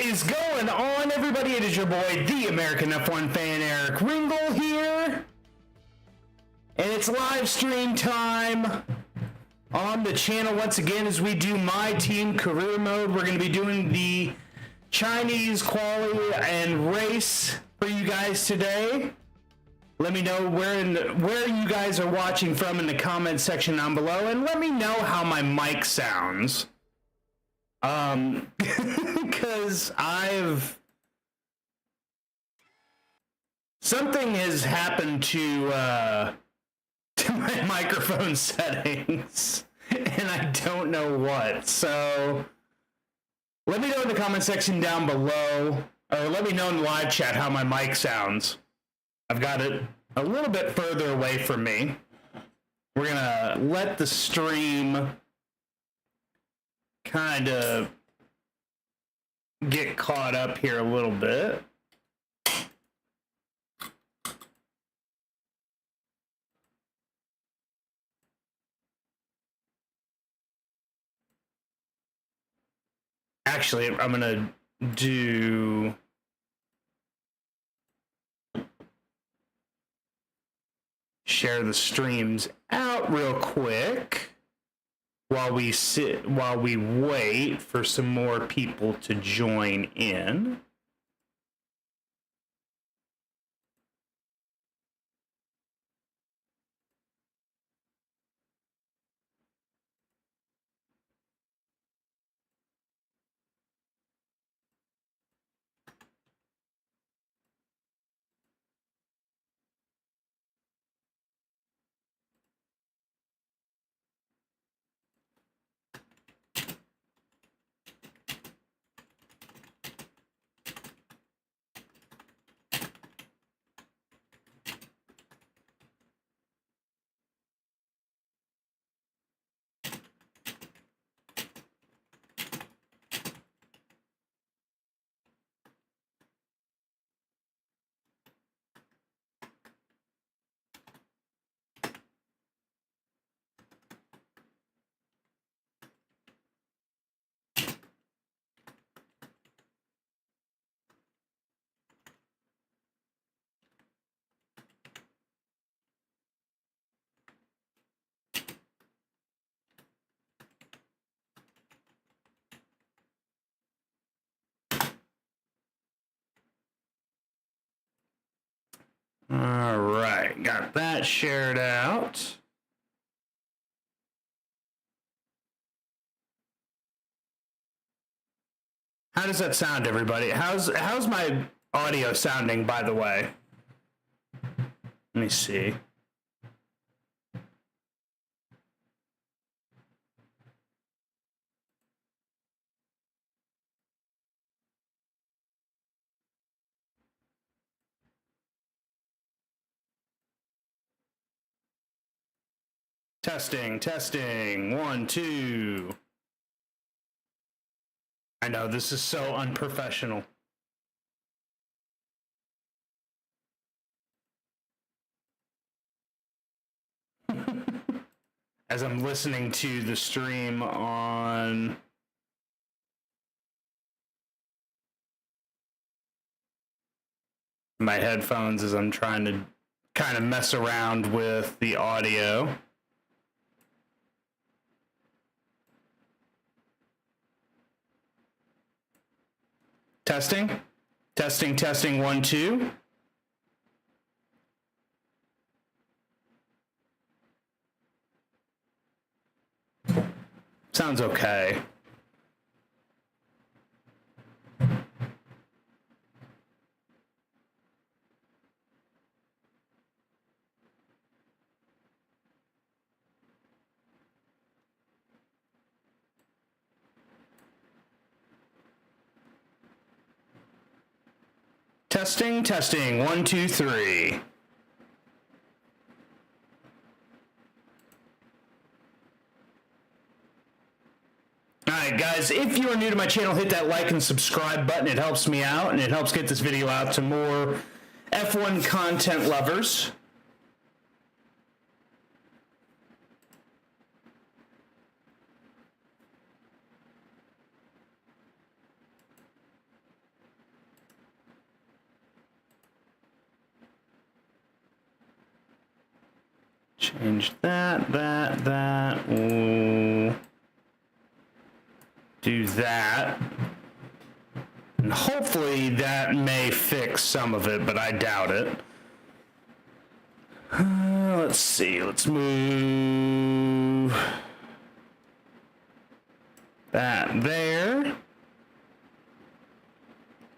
What is going on, everybody? It is your boy, the American F1 fan, Eric Ringle here. And it's live stream time on the channel once again as we do My Team Career Mode. We're going to be doing the Chinese quali and race for you guys today. Let me know where you guys are watching from in the comment section down below, and let me know how my mic sounds. Because something has happened to my microphone settings, and I don't know what. So let me know in the comment section down below, or let me know in the live chat how my mic sounds. I've got it a little bit further away from me. We're gonna let the stream kind of get caught up here a little bit. Actually, I'm gonna do share the streams out real quick while we wait for some more people to join in. All right, got that shared out. How does that sound, everybody? How's my audio sounding, by the way? Let me see. Testing. 1, 2. I know, this is so unprofessional. As I'm listening to the stream on my headphones, as I'm trying to kind of mess around with the audio. Testing. 1, 2. Sounds okay. Testing. 1, 2, 3. Alright guys, if you are new to my channel, hit that like and subscribe button. It helps me out, and it helps get this video out to more F1 content lovers. Change that. Ooh. Do that. And hopefully that may fix some of it, but I doubt it. Let's see. Let's move that there.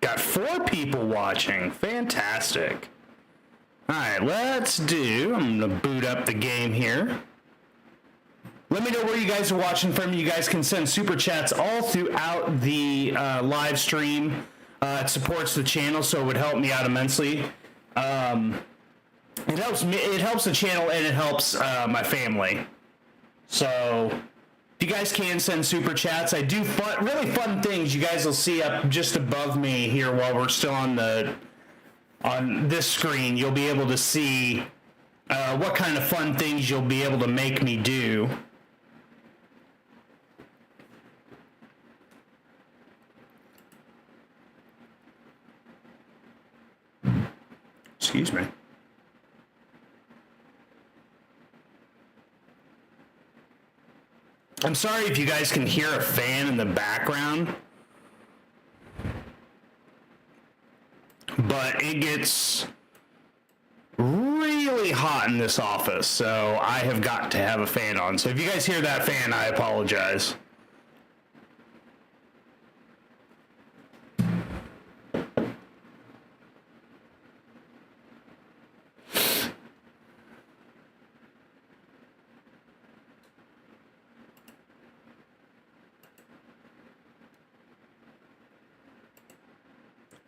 Got 4 people watching. Fantastic. Alright, I'm going to boot up the game here. Let me know where you guys are watching from. You guys can send super chats all throughout the live stream. It supports the channel, so it would help me out immensely. It helps me. It helps the channel, and it helps my family. So, if you guys can send super chats, I do really fun things. You guys will see up just above me here while we're still on this screen. You'll be able to see what kind of fun things you'll be able to make me do. Excuse me. I'm sorry if you guys can hear a fan in the background, but it gets really hot in this office, so I have got to have a fan on. So if you guys hear that fan, I apologize.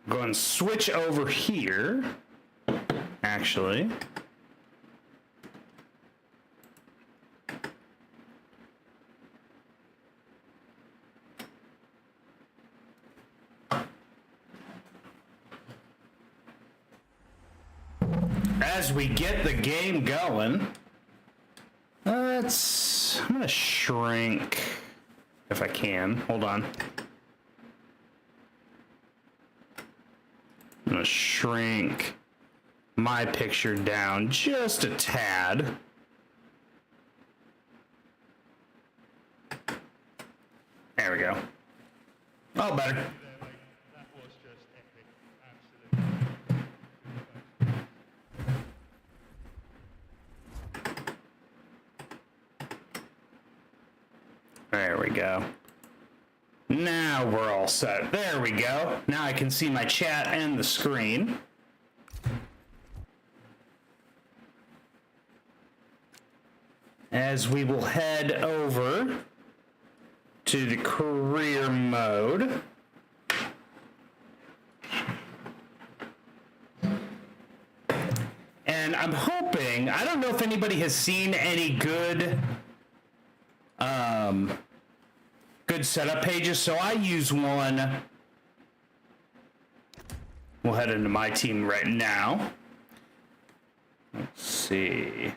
Go and switch over here, actually. As we get the game going, I'm gonna shrink if I can. Hold on. I'm going to shrink my picture down just a tad. There we go. Oh, better. That was just epic. Absolutely. There we go. Now we're all set. There we go. Now I can see my chat and the screen. As we will head over to the career mode. And I'm hoping, I don't know if anybody has seen any good setup pages, so I use one. We'll head into my team right now. Let's see.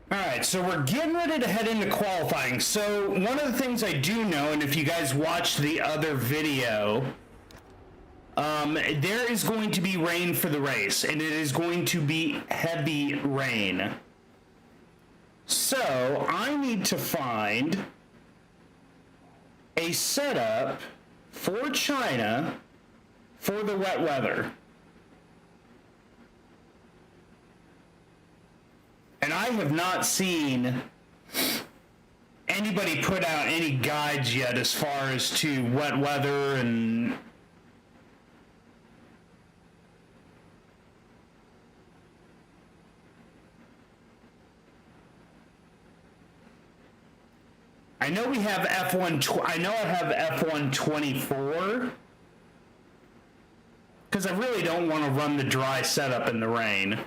Alright, so we're getting ready to head into qualifying. So one of the things I do know, and if you guys watched the other video, there is going to be rain for the race, and it is going to be heavy rain. So I need to find a setup for China for the wet weather. And I have not seen anybody put out any guides yet as far as to wet weather and I know we have F1. I know I have F124 because I really don't want to run the dry setup in the rain.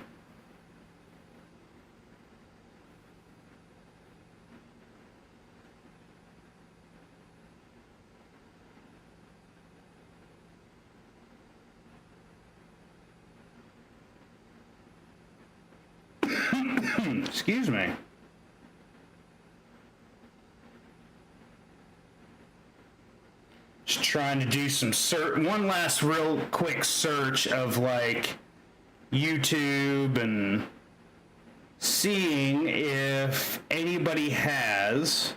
Excuse me. trying to do some one last real quick search of like YouTube and seeing if anybody has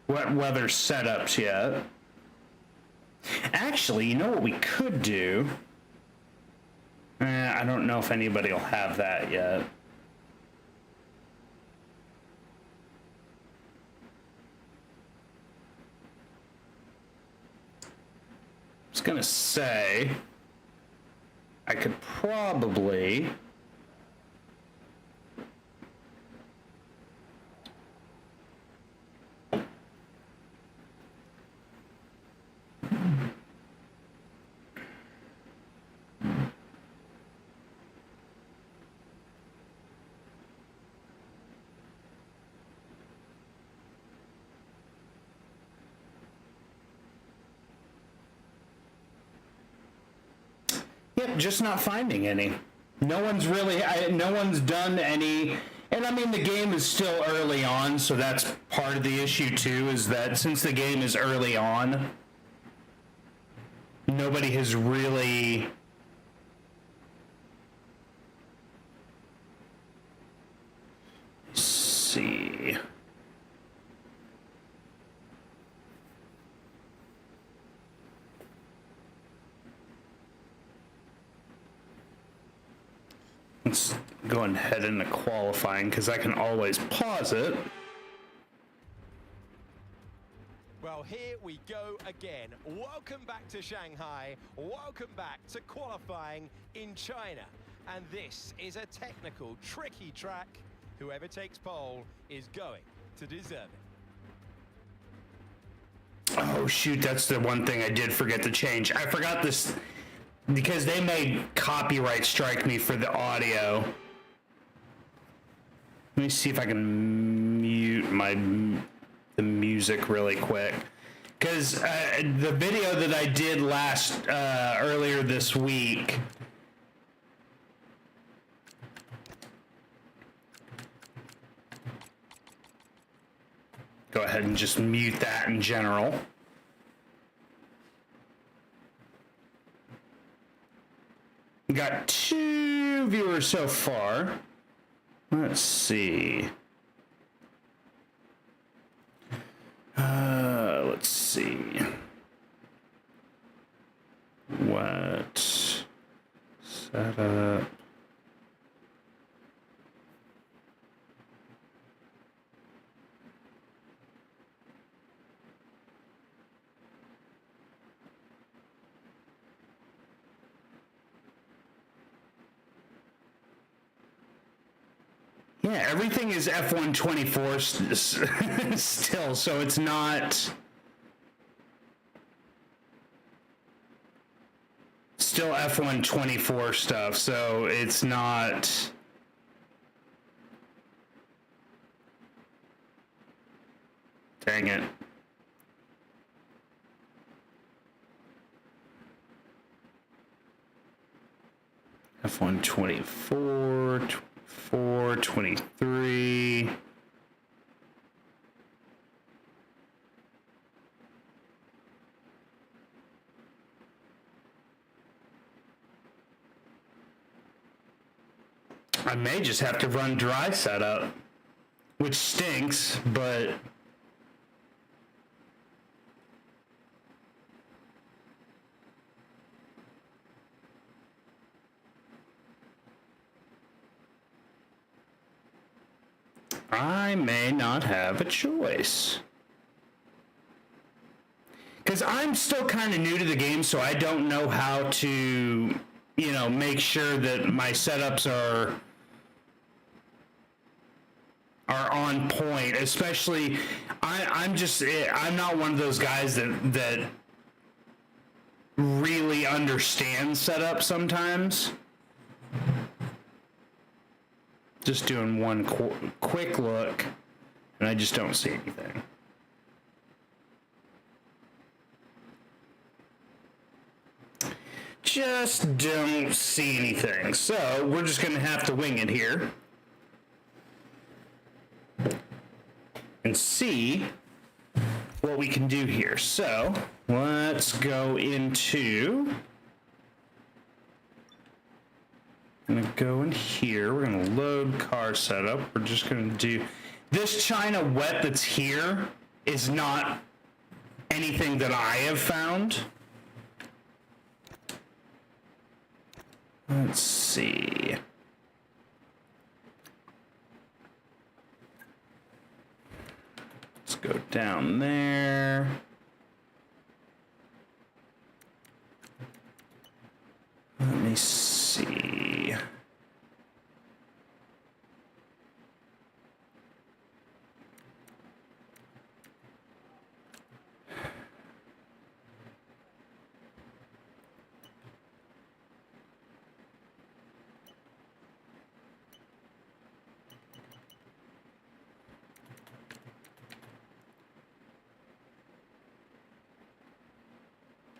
wet weather setups yet. Actually, you know what we could do? I don't know if anybody will have that yet. I was gonna say I could probably just not finding any. No one's really, no one's done any, and I mean the game is still early on, so that's part of the issue too, is that since the game is early on, nobody has really see. Let's go ahead into qualifying because I can always pause it. Well, here we go again. Welcome back to Shanghai. Welcome back to qualifying in China. And this is a technical, tricky track. Whoever takes pole is going to deserve it. Oh shoot, that's the one thing I did forget to change. I forgot this because they may copyright strike me for the audio. Let me see if I can mute the music really quick. Because the video that I did earlier this week, go ahead and just mute that in general. We got 2 viewers so far. Let's see. Let's see. What setup? Yeah, everything is F124 still, so it's not still F124 stuff, so it's not dang it. F124 423. I may just have to run dry setup, which stinks, but I may not have a choice. Because I'm still kind of new to the game, so I don't know how to, make sure that my setups are on point. Especially, I'm not one of those guys that really understands setup sometimes. Just doing one quick look, and I just don't see anything. Just don't see anything. So we're just going to have to wing it here. And see what we can do here. So let's go into, I'm gonna go in here. We're gonna load car setup. We're just gonna do this China wet that's here is not anything that I have found. Let's see. Let's go down there. Let me see.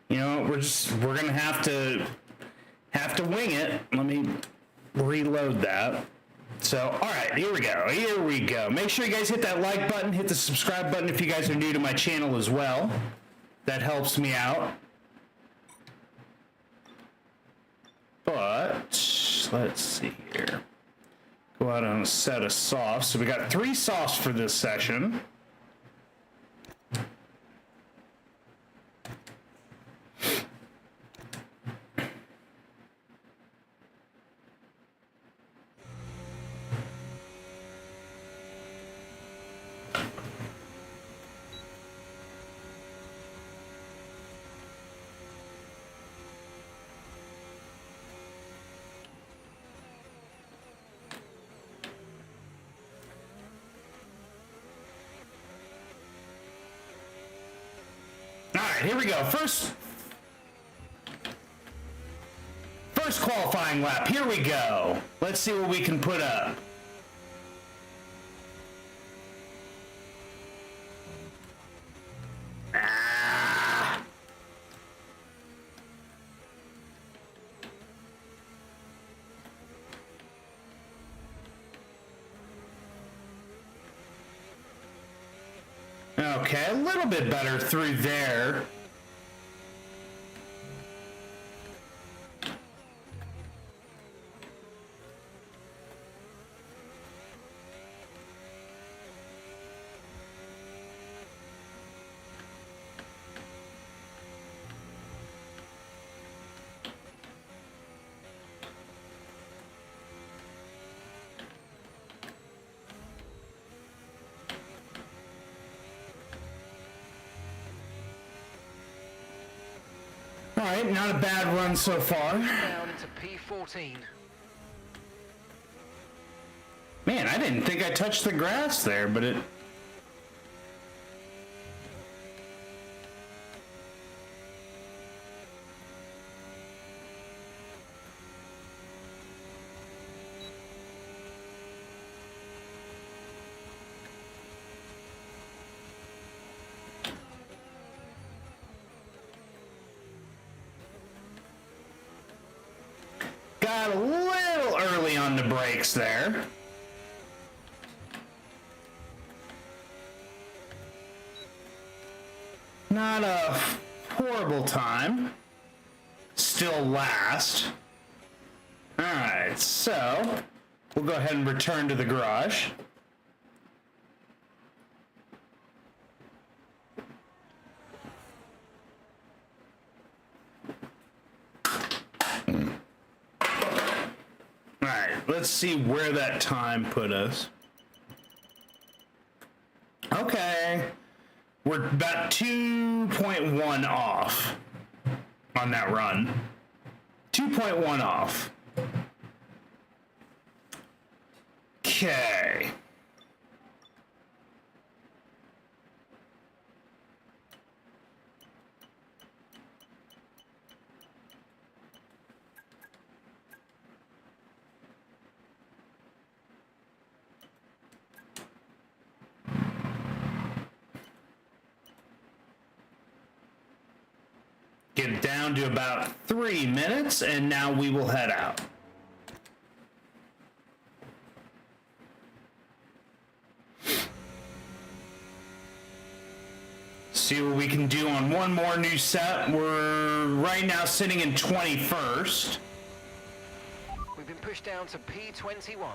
You know, we're gonna have to wing it. Let me reload that. So, all right, here we go. Make sure you guys hit that like button, hit the subscribe button if you guys are new to my channel as well. That helps me out. But let's see here. Go out on a set of softs. So we got 3 softs for this session. All right, here we go. First qualifying lap. Here we go. Let's see what we can put up. Ah. Okay, a little bit better through there. All right, not a bad run so far. Down into P14. Man, I didn't think I touched the grass there, but it... got a little early on the brakes there. Not a horrible time. Still last. Alright, so we'll go ahead and return to the garage. Alright, let's see where that time put us. Okay. We're about 2.1 off on that run. 2.1 off. Okay. Get it down to about 3 minutes, and now we will head out. See what we can do on one more new set. We're right now sitting in 21st. We've been pushed down to P21. All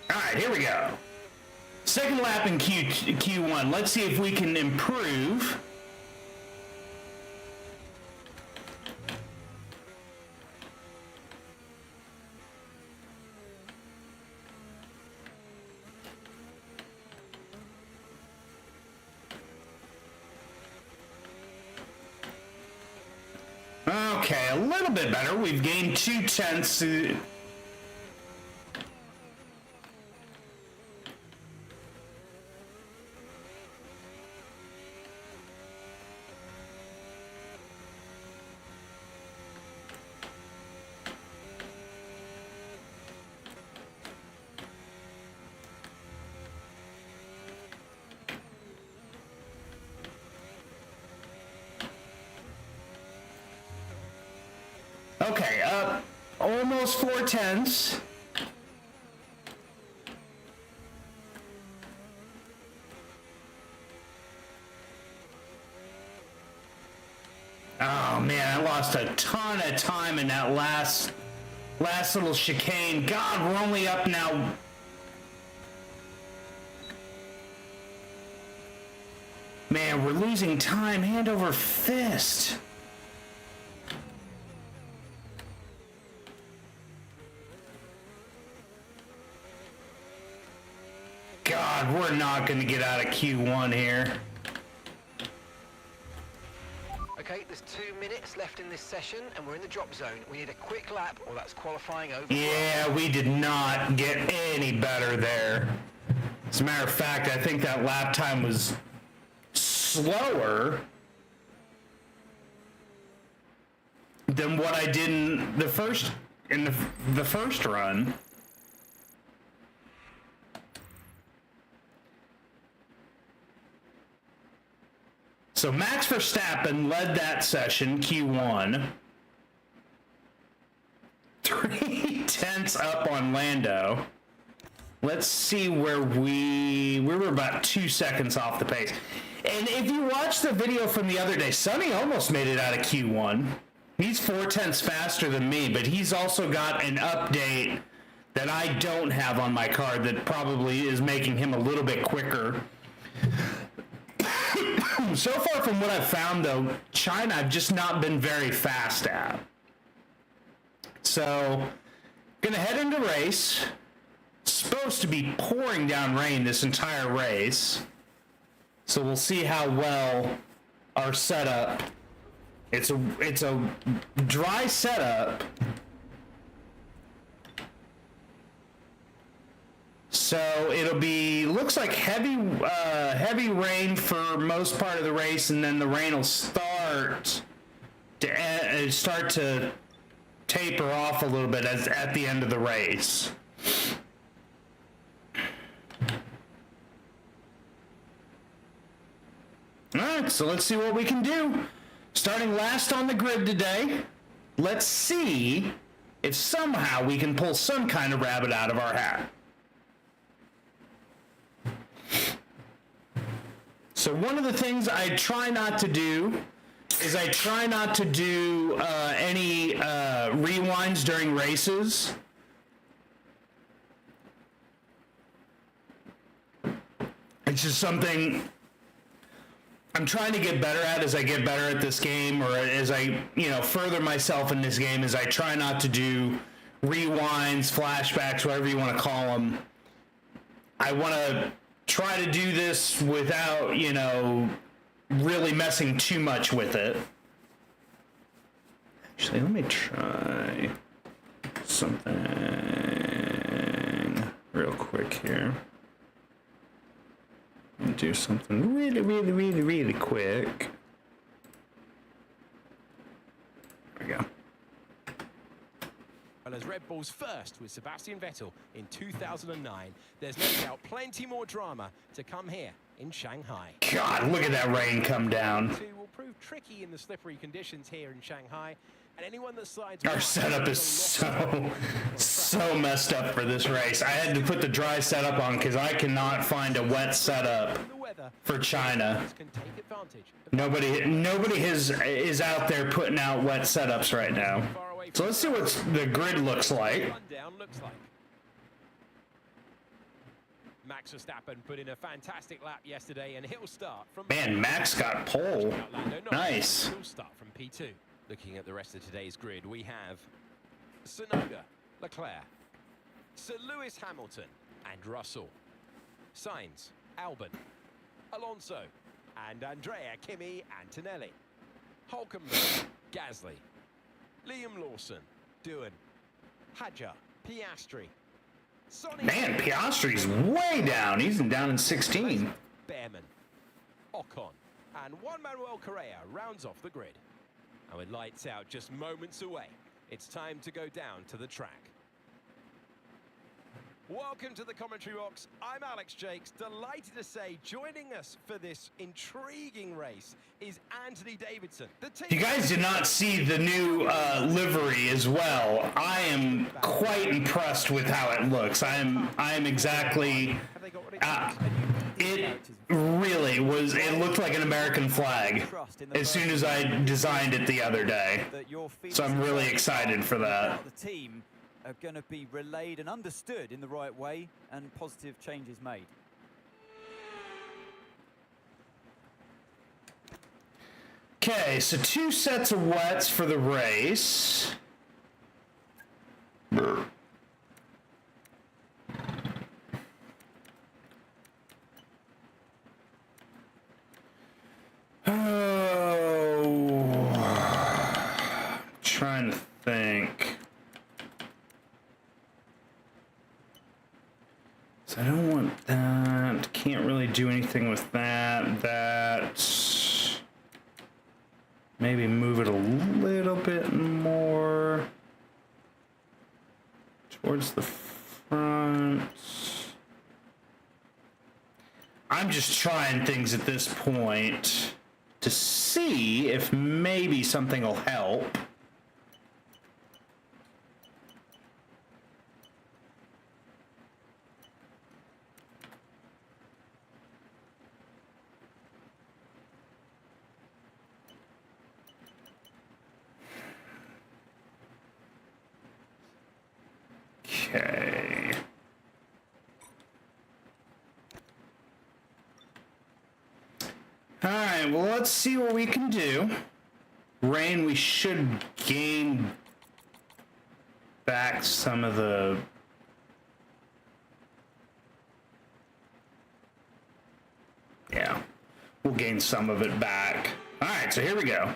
right, here we go. Second lap in Q1. Let's see if we can improve. Okay, a little bit better. We've gained 0.2. Okay, up almost 0.4. Oh man, I lost a ton of time in that last little chicane. God, we're only up now. Man, we're losing time hand over fist. God, we're not going to get out of Q1 here. Okay, there's 2 minutes left in this session, and we're in the drop zone. We need a quick lap, or that's qualifying over. Yeah, we did not get any better there. As a matter of fact, I think that lap time was slower than what I did in the first run. So Max Verstappen led that session, Q1. 0.3 up on Lando. Let's see where we were about 2 seconds off the pace. And if you watch the video from the other day, Sonny almost made it out of Q1. He's 0.4 faster than me, but he's also got an update that I don't have on my card that probably is making him a little bit quicker. So far from what I've found, though, China I've just not been very fast at. So, gonna head into race. Supposed to be pouring down rain this entire race. So we'll see how well our setup. It's a dry setup. So it'll be, looks like heavy rain for most part of the race, and then the rain will start to taper off a little bit at the end of the race. All right, so let's see what we can do. Starting last on the grid today, let's see if somehow we can pull some kind of rabbit out of our hat. So one of the things I try not to do is I try not to do any rewinds during races. It's just something I'm trying to get better at as I get better at this game, or as I, further myself in this game, as I try not to do rewinds, flashbacks, whatever you want to call them. I want to try to do this without, really messing too much with it. Actually, let me try something real quick here. Do something really quick. There we go. Well, as Red Bull's first with Sebastian Vettel in 2009, there's no doubt plenty more drama to come here in Shanghai. God, look at that rain come down. Two will prove tricky in the slippery conditions here in Shanghai, and anyone that slides Our wide setup is so messed up for this race. I had to put the dry setup on because I cannot find a wet setup the weather for China. can take advantage of Nobody is out there putting out wet setups right now. far away So let's see what the grid looks like. rundown looks like. Max Verstappen put in a fantastic lap yesterday, and he'll start from Man, Max got pole. Nice. He'll start from P2. Looking at the rest of today's grid, we have Tsunoda, Leclerc, Sir Lewis Hamilton and Russell, Sainz, Albon, Alonso, and Andrea Kimi Antonelli, Hulkenberg, Gasly, Liam Lawson, Doohan, Hadjar, Piastri, Sonny, Man, Piastri's way down. He's down in 16. Behrman, Ocon, and Juan Manuel Correa rounds off the grid. And with lights out just moments away, it's time to go down to the track. Welcome to the commentary box. I'm Alex Jakes, delighted to say joining us for this intriguing race is Anthony Davidson. You guys did not see the new livery as well. I am quite impressed with how it looks. I am exactly. It really was. It looked like an American flag as soon as I designed it the other day. So I'm really excited for that. The team are going to be relayed and understood in the right way, and positive changes made. Okay, so 2 sets of wets for the race. Oh, trying to think. So I don't want that. Can't really do anything with that. That. Maybe move it a little bit more towards the front. I'm just trying things at this point to see if maybe something will help. Okay. Alright, well, let's see what we can do. Rain, we should gain back some of the... Yeah, we'll gain some of it back. Alright, so here we go.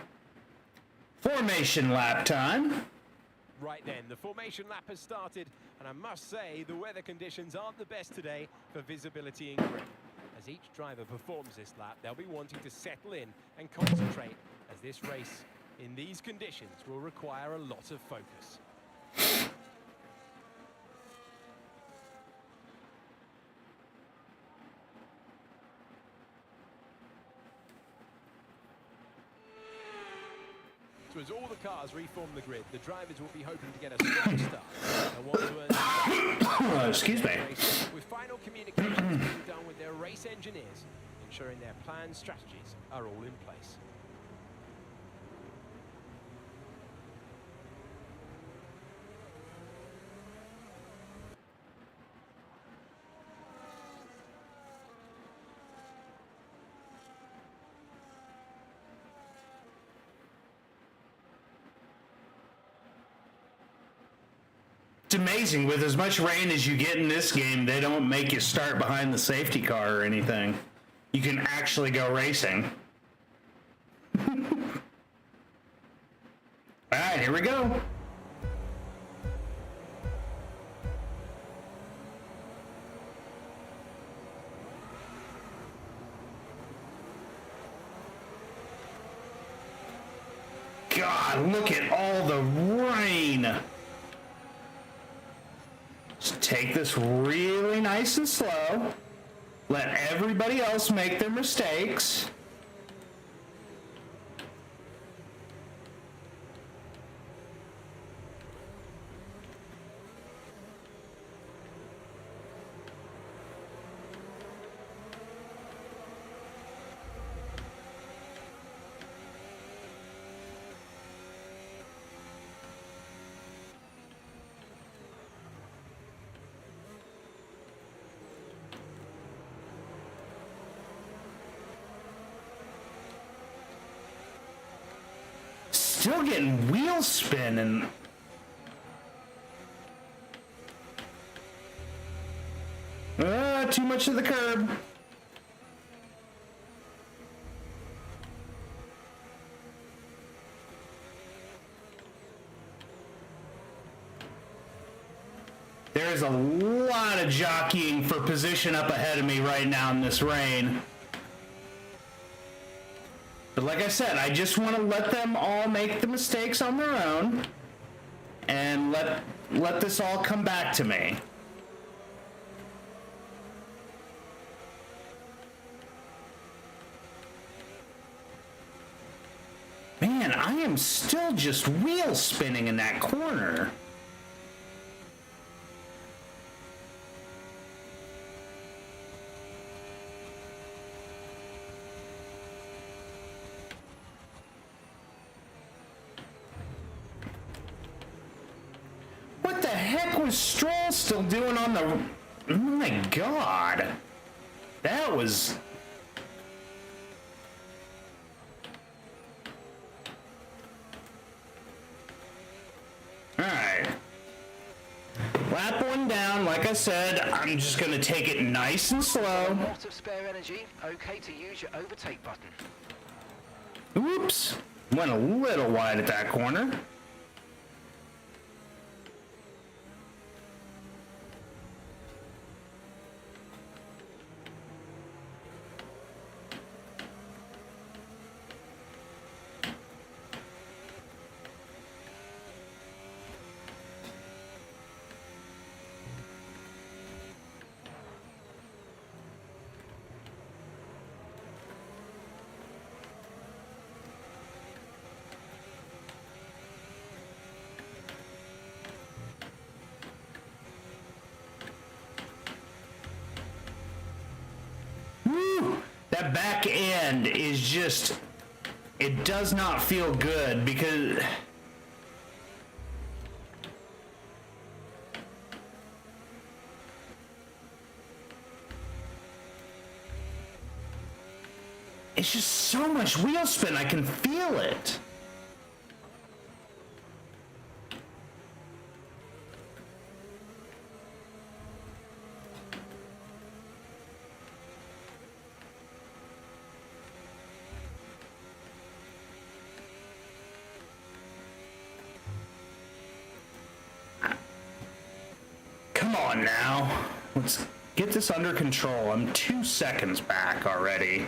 Formation lap time. Right then, the formation lap has started, and I must say the weather conditions aren't the best today for visibility and grip. As each driver performs this lap, they'll be wanting to settle in and concentrate, as this race in these conditions will require a lot of focus. So as all the cars reform the grid, the drivers will be hoping to get a strong start and want to earn Excuse me. with final communications being done with their race engineers, ensuring their planned strategies are all in place. It's amazing, with as much rain as you get in this game, they don't make you start behind the safety car or anything. You can actually go racing. Alright, here we go. God, look at all the rain. Just take this really nice and slow. Let everybody else make their mistakes. Still getting wheel spin and too much to the curb. There's a lot of jockeying for position up ahead of me right now in this rain. But like I said, I just want to let them all make the mistakes on their own and let this all come back to me. Man, I am still just wheel spinning in that corner. What the heck was Stroll still doing on the... Oh my god. That was... Alright. Lap one down, like I said, I'm just gonna take it nice and slow. A lot of spare energy. Okay to use your overtake button. Oops. Went a little wide at that corner. That back end is just, it does not feel good because it's just so much wheel spin, I can feel it. Come on now. Let's get this under control. I'm 2 seconds back already.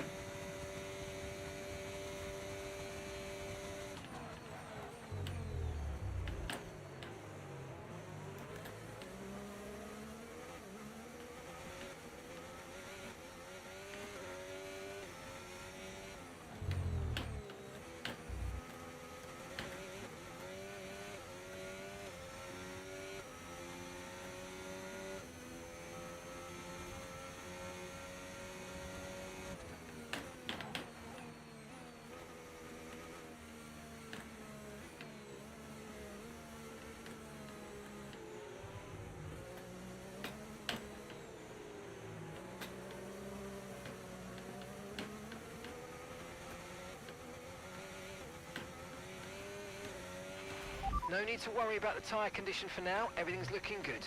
No need to worry about the tyre condition for now. Everything's looking good.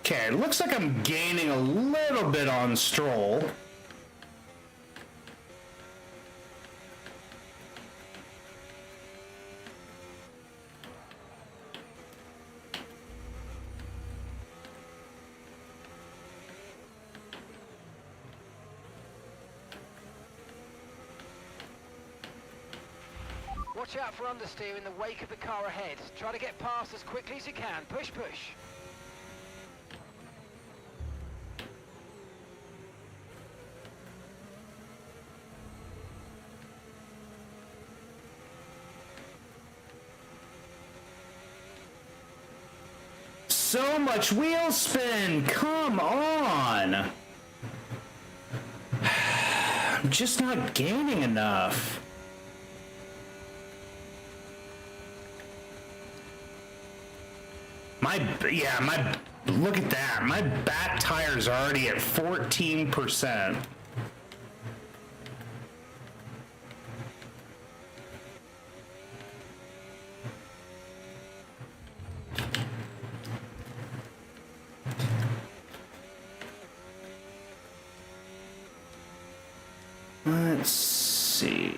Okay, it looks like I'm gaining a little bit on Stroll. Watch out for understeer in the wake of the car ahead. Try to get past as quickly as you can. Push, push. So much wheel spin, come on. I'm just not gaining enough. Look at that. My back tire's already at 14%. Let's see.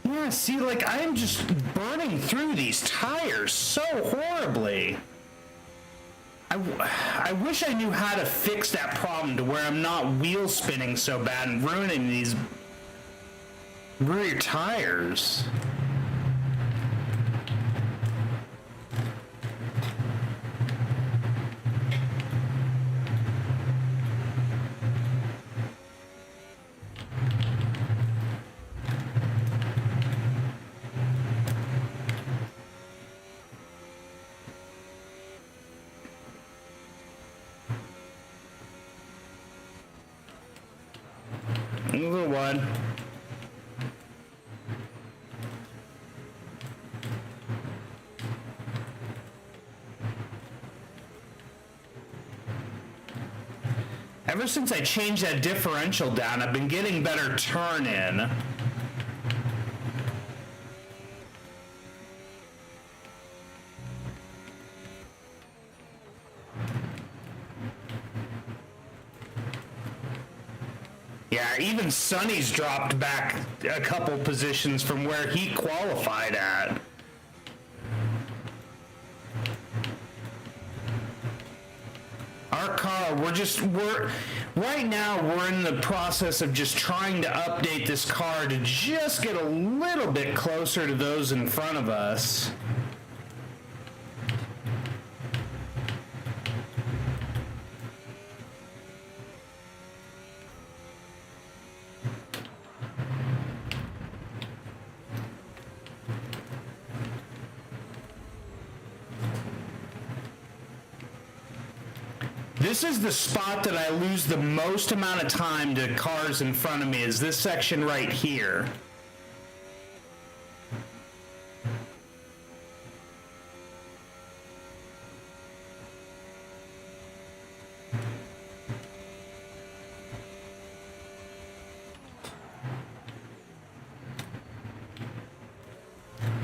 Yeah, see, like, I am just burning through these tires so horribly. I wish I knew how to fix that problem to where I'm not wheel spinning so bad and ruining these rear tires. Little one. Ever since I changed that differential down, I've been getting better turn in. Yeah, even Sonny's dropped back a couple positions from where he qualified at. Our car, right now we're in the process of just trying to update this car to just get a little bit closer to those in front of us. This is the spot that I lose the most amount of time to cars in front of me, is this section right here.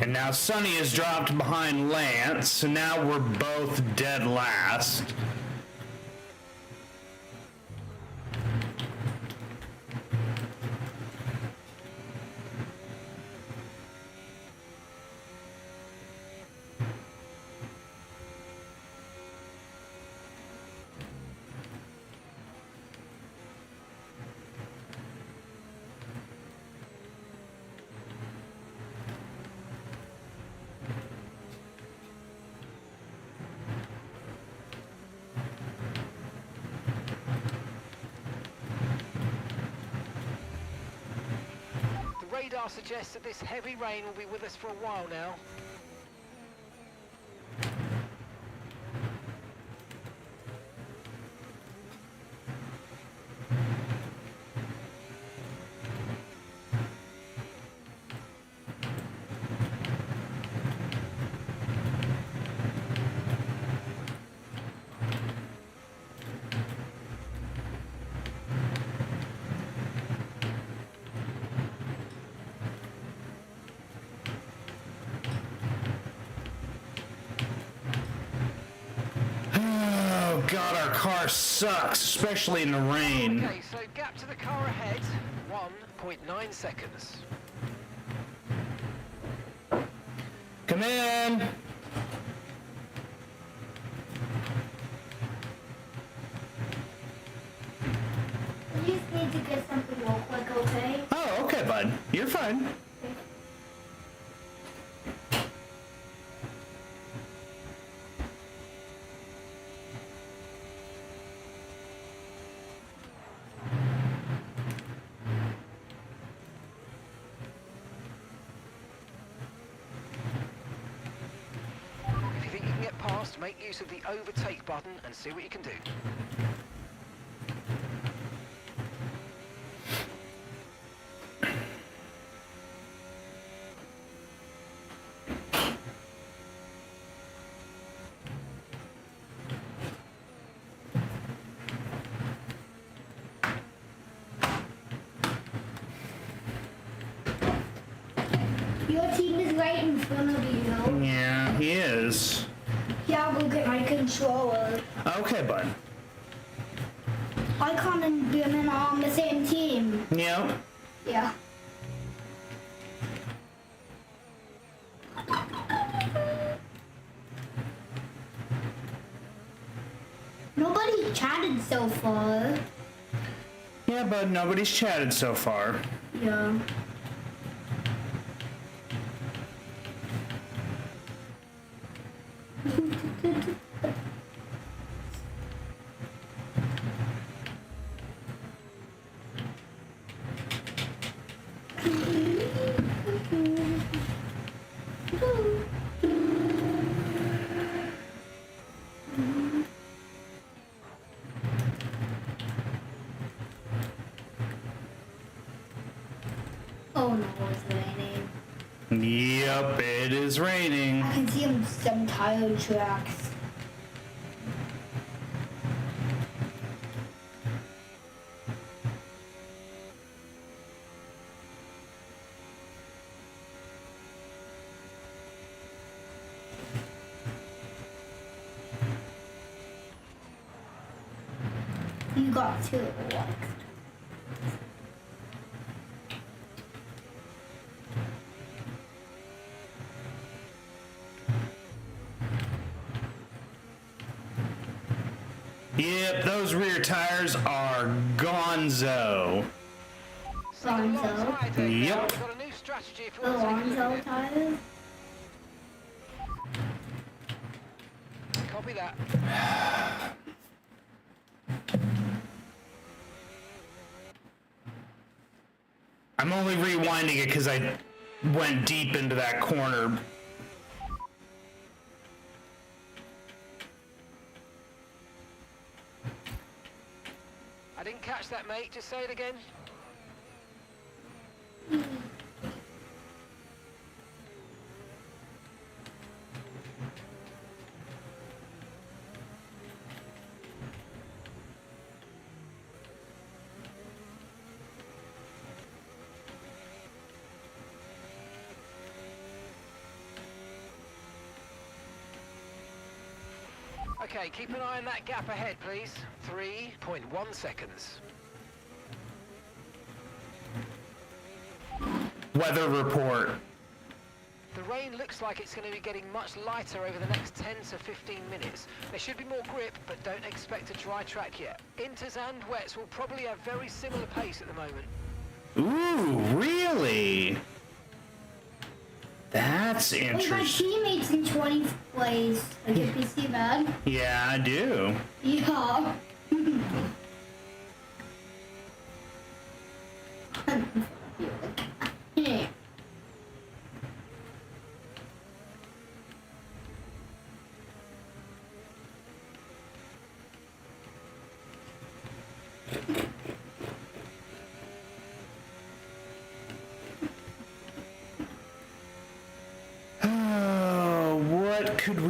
And now Sonny has dropped behind Lance, so now we're both dead last. radar suggests that this heavy rain will be with us for a while now. Oh god, our car sucks, especially in the rain. Okay, so gap to the car ahead, 1.9 seconds. Come in. You just need to get something real quick, okay? Oh, okay, bud. You're fine. If you think you can get past, make use of the overtake button and see what you can do. Your team is right in front of you, though. Yeah, he is. Yeah, I'll go get my controller. Okay, bud. I can't be on the same team. Yep. Yeah. Nobody chatted so far. Yeah, bud, nobody's chatted so far. Yeah. Oh no, it's raining. Yep, it is raining. I can see some tire tracks. You got two left. Yep, those rear tires are gonzo. Lonzo. Yep. We've got a new strategy if The we want to take a look Lonzo at tires. it. Copy that. I'm only rewinding it because I went deep into that corner. I didn't catch that, mate. Just say it again. Okay, keep an eye on that gap ahead, please. 3.1 seconds. Weather report. The rain looks like it's going to be getting much lighter over the next 10 to 15 minutes. There should be more grip, but don't expect a dry track yet. Inters and wets will probably have very similar pace at the moment. Ooh, really? That's Wait, my interesting. teammate's in 20th place. Like, if you see that. Yeah, I do. Yeah. Yeah.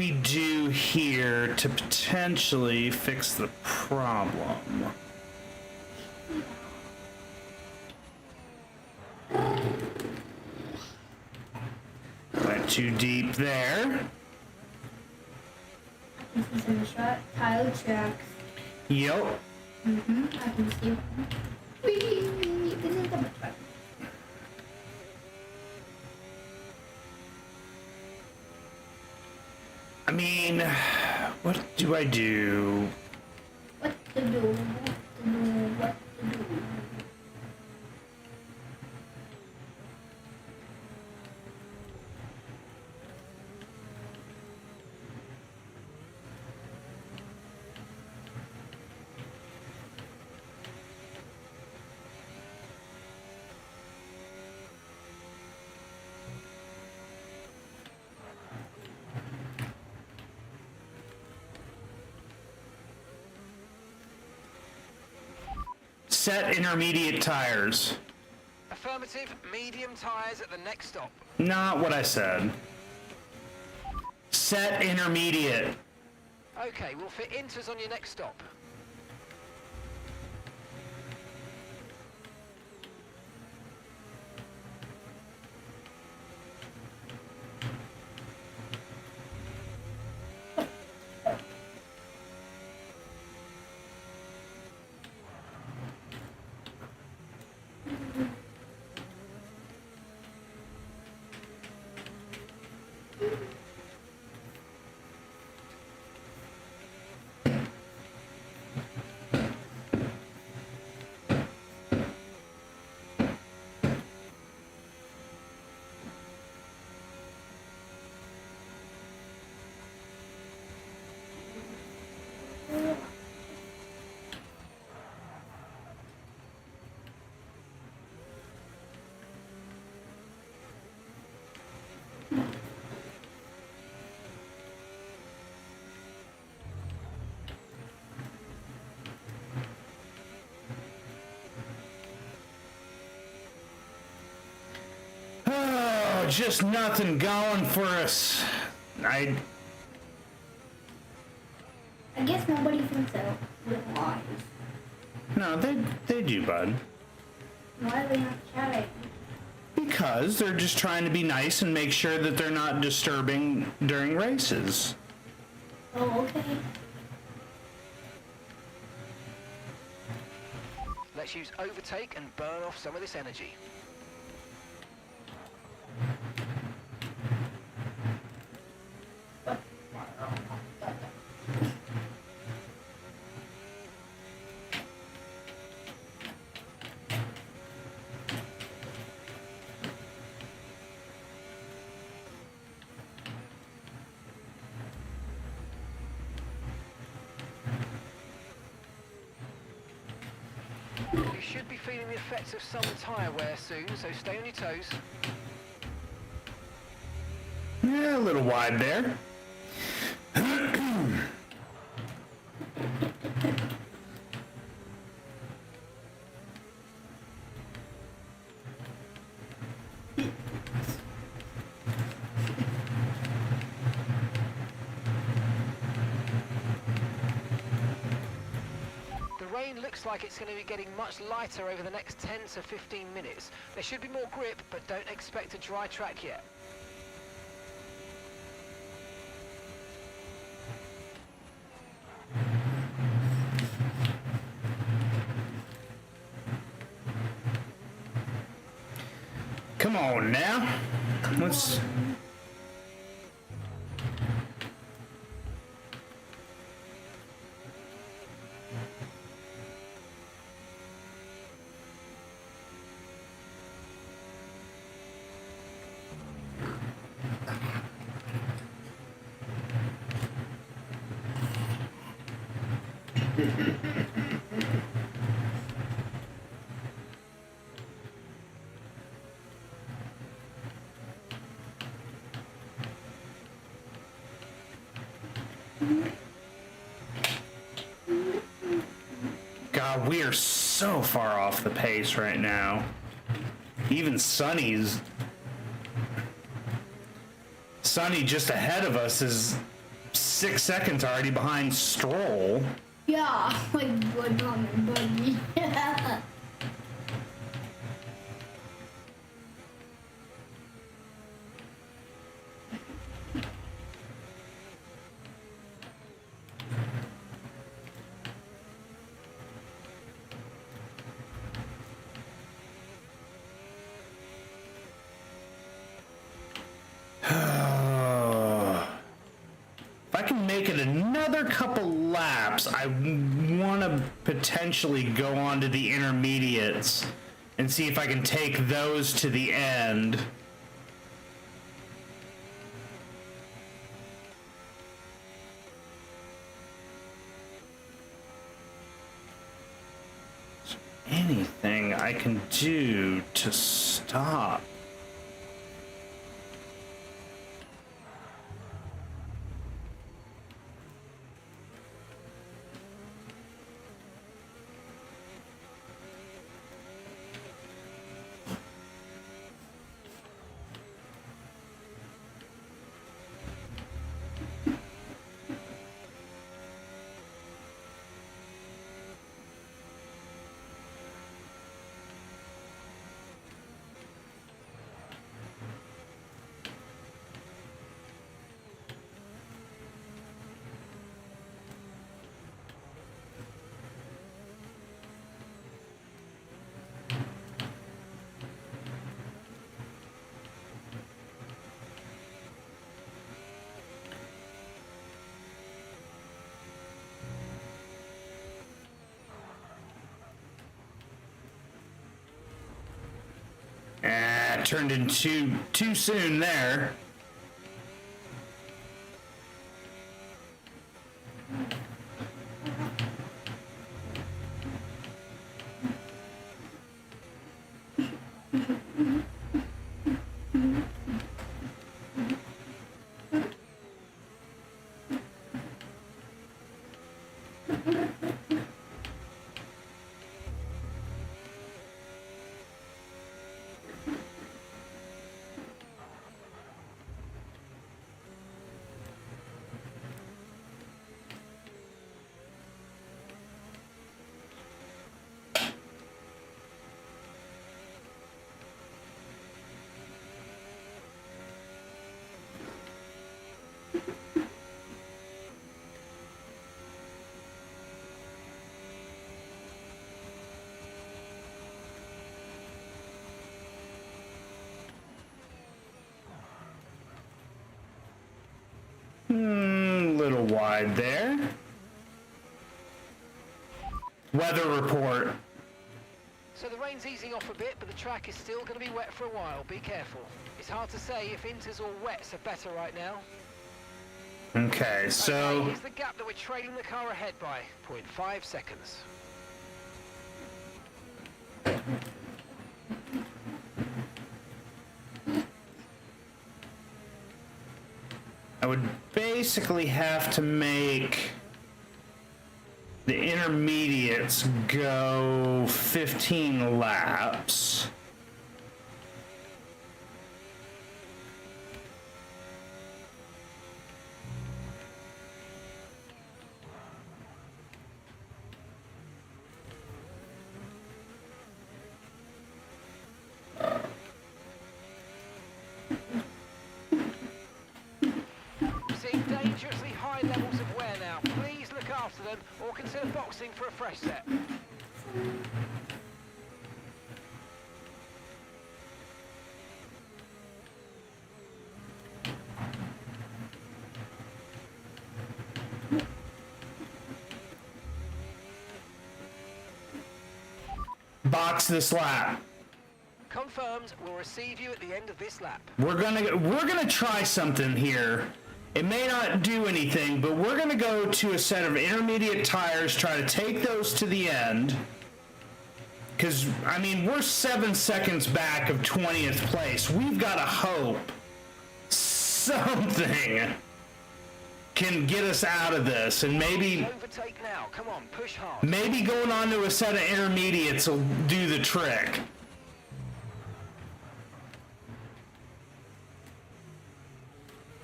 we do here to potentially fix the problem? Went too deep there. This is in the shot. Tile tracks. Yep. I can see one. Whee! This is the truck. I mean, what do I do? What to do? What to do? What to do? Set intermediate tires. Affirmative, medium tyres at the next stop. Not what I said. Set intermediate. Okay, we'll fit inters on your next stop. Oh, just nothing going for us. I guess nobody thinks that we're wise. No, they do, bud. Why are they not chatting? Because they're just trying to be nice and make sure that they're not disturbing during races. Oh, okay. Let's use overtake and burn off some of this energy. You should be feeling the effects of some tyre wear soon, so stay on your toes. Yeah, a little wide there. Looks like it's going to be getting much lighter over the next 10 to 15 minutes. There should be more grip, but don't expect a dry track yet. Come on now. Let's... God, we are so far off the pace right now. Even Sonny just ahead of us is 6 seconds already behind Stroll. Yeah, like good on my buggy. If I can make it another couple laps, I want to potentially go on to the intermediates and see if I can take those to the end. Is there anything I can do to stop? Turned in too soon there. Little wide there. Weather report. So the rain's easing off a bit, but the track is still going to be wet for a while. Be careful. It's hard to say if inters or wets are better right now. Okay, so Okay, here's the gap that we're trailing the car ahead by. 0.5 seconds. I would basically have to make the intermediates go 15 laps. Seeing dangerously high levels of wear now. Please look after them or consider boxing for a fresh set. Box this lap. Confirmed, we'll receive you at the end of this lap. We're gonna try something here. It may not do anything, but we're gonna go to a set of intermediate tires, try to take those to the end. Cause I mean, we're 7 seconds back of 20th place. We've gotta hope something can get us out of this, and maybe Overtake now. Come on, push hard. maybe going on to a set of intermediates will do the trick.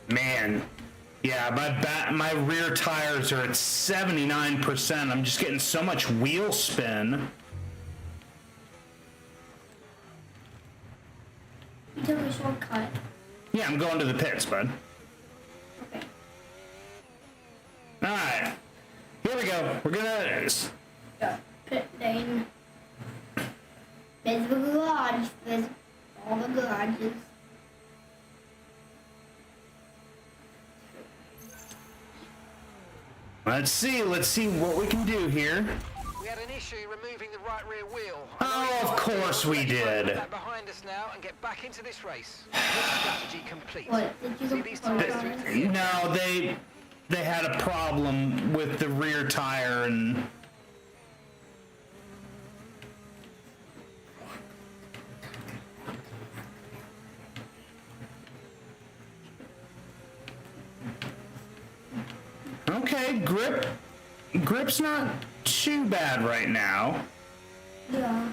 Man, Yeah, my rear tires are at 79%. I'm just getting so much wheel spin. You took a shortcut. Yeah, I'm going to the pits, bud. Okay. Alright. Here we go. We're gonna... Yeah. Pit lane. There's the garage. There's all the garages. Let's see what we can do here. We had an issue removing the right rear wheel. Oh, of course we Let's put did. that behind us now and get back into this race. This strategy complete. What? Did you See go these for tires through to the end. No, they had a problem with the rear tire and... Okay, grip's not too bad right now. Yeah.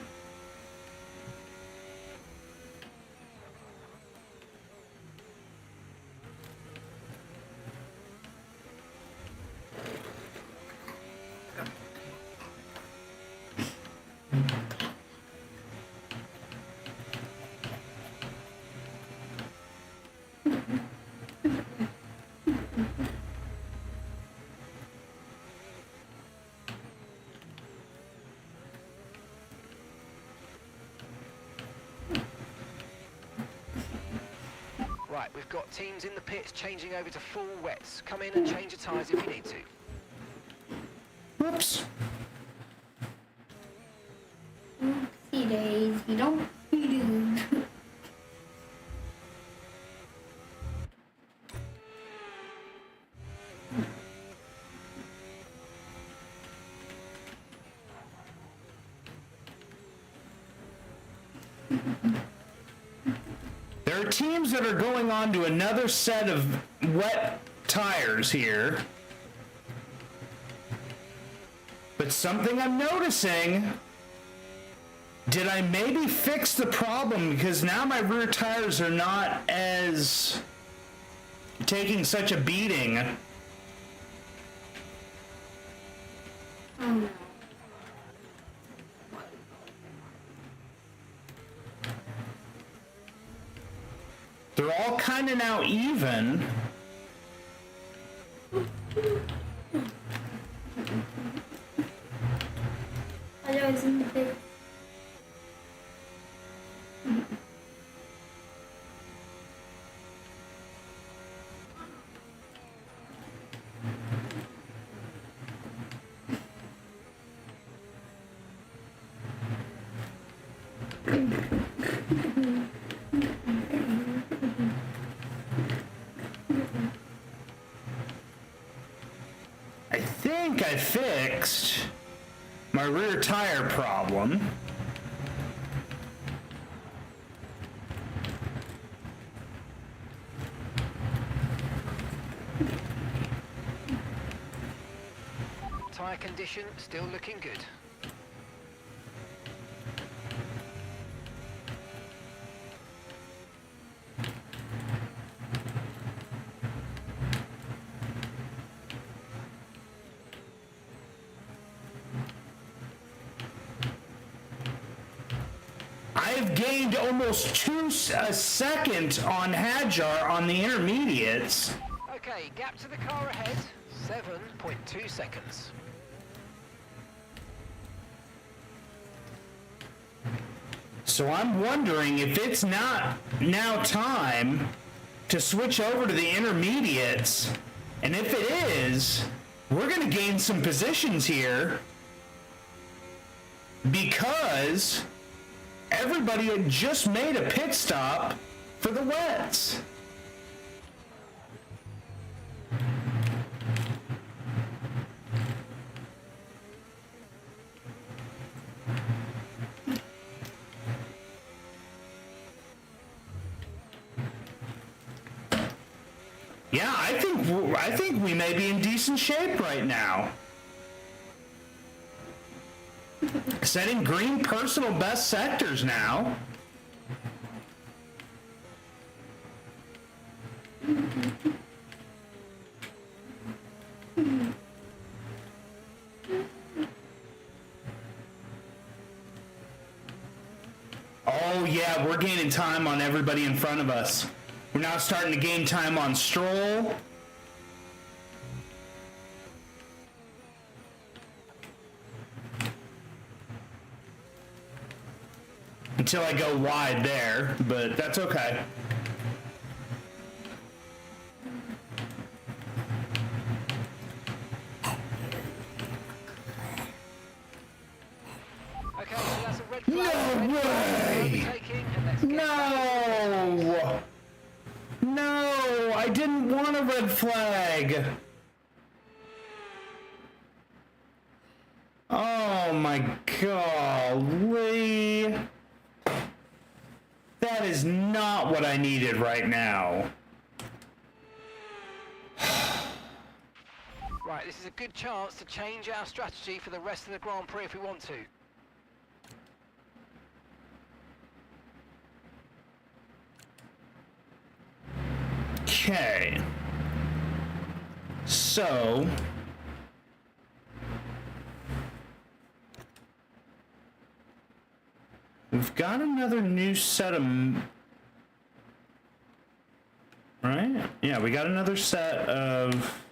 Right, we've got teams in the pits changing over to full wets. Come in and change your tyres if you need to. Whoops. See days. You don't do. There are teams that are going on to another set of wet tires here. But something I'm noticing, did I maybe fix the problem? Because now my rear tires are not as taking such a beating. Oh no. They're all kind of now even. I was in the pit. I think I fixed my rear tire problem. Tyre condition still looking good. I've gained almost a second on Hadjar on the intermediates. Okay, gap to the car ahead, 7.2 seconds. So I'm wondering if it's not now time to switch over to the intermediates. And if it is, we're going to gain some positions here because everybody had just made a pit stop for the wets. Yeah, I think we may be in decent shape right now. Setting green personal best sectors now. Oh yeah, we're gaining time on everybody in front of us. We're now starting to gain time on Stroll. Until I go wide there, but that's okay. Okay, so that's a red flag. No way! No! No, I didn't want a red flag. Oh my golly. That is not what I needed right now. Right, this is a good chance to change our strategy for the rest of the Grand Prix if we want to. Okay. So... we've got another new set of... right? Yeah, we got another set of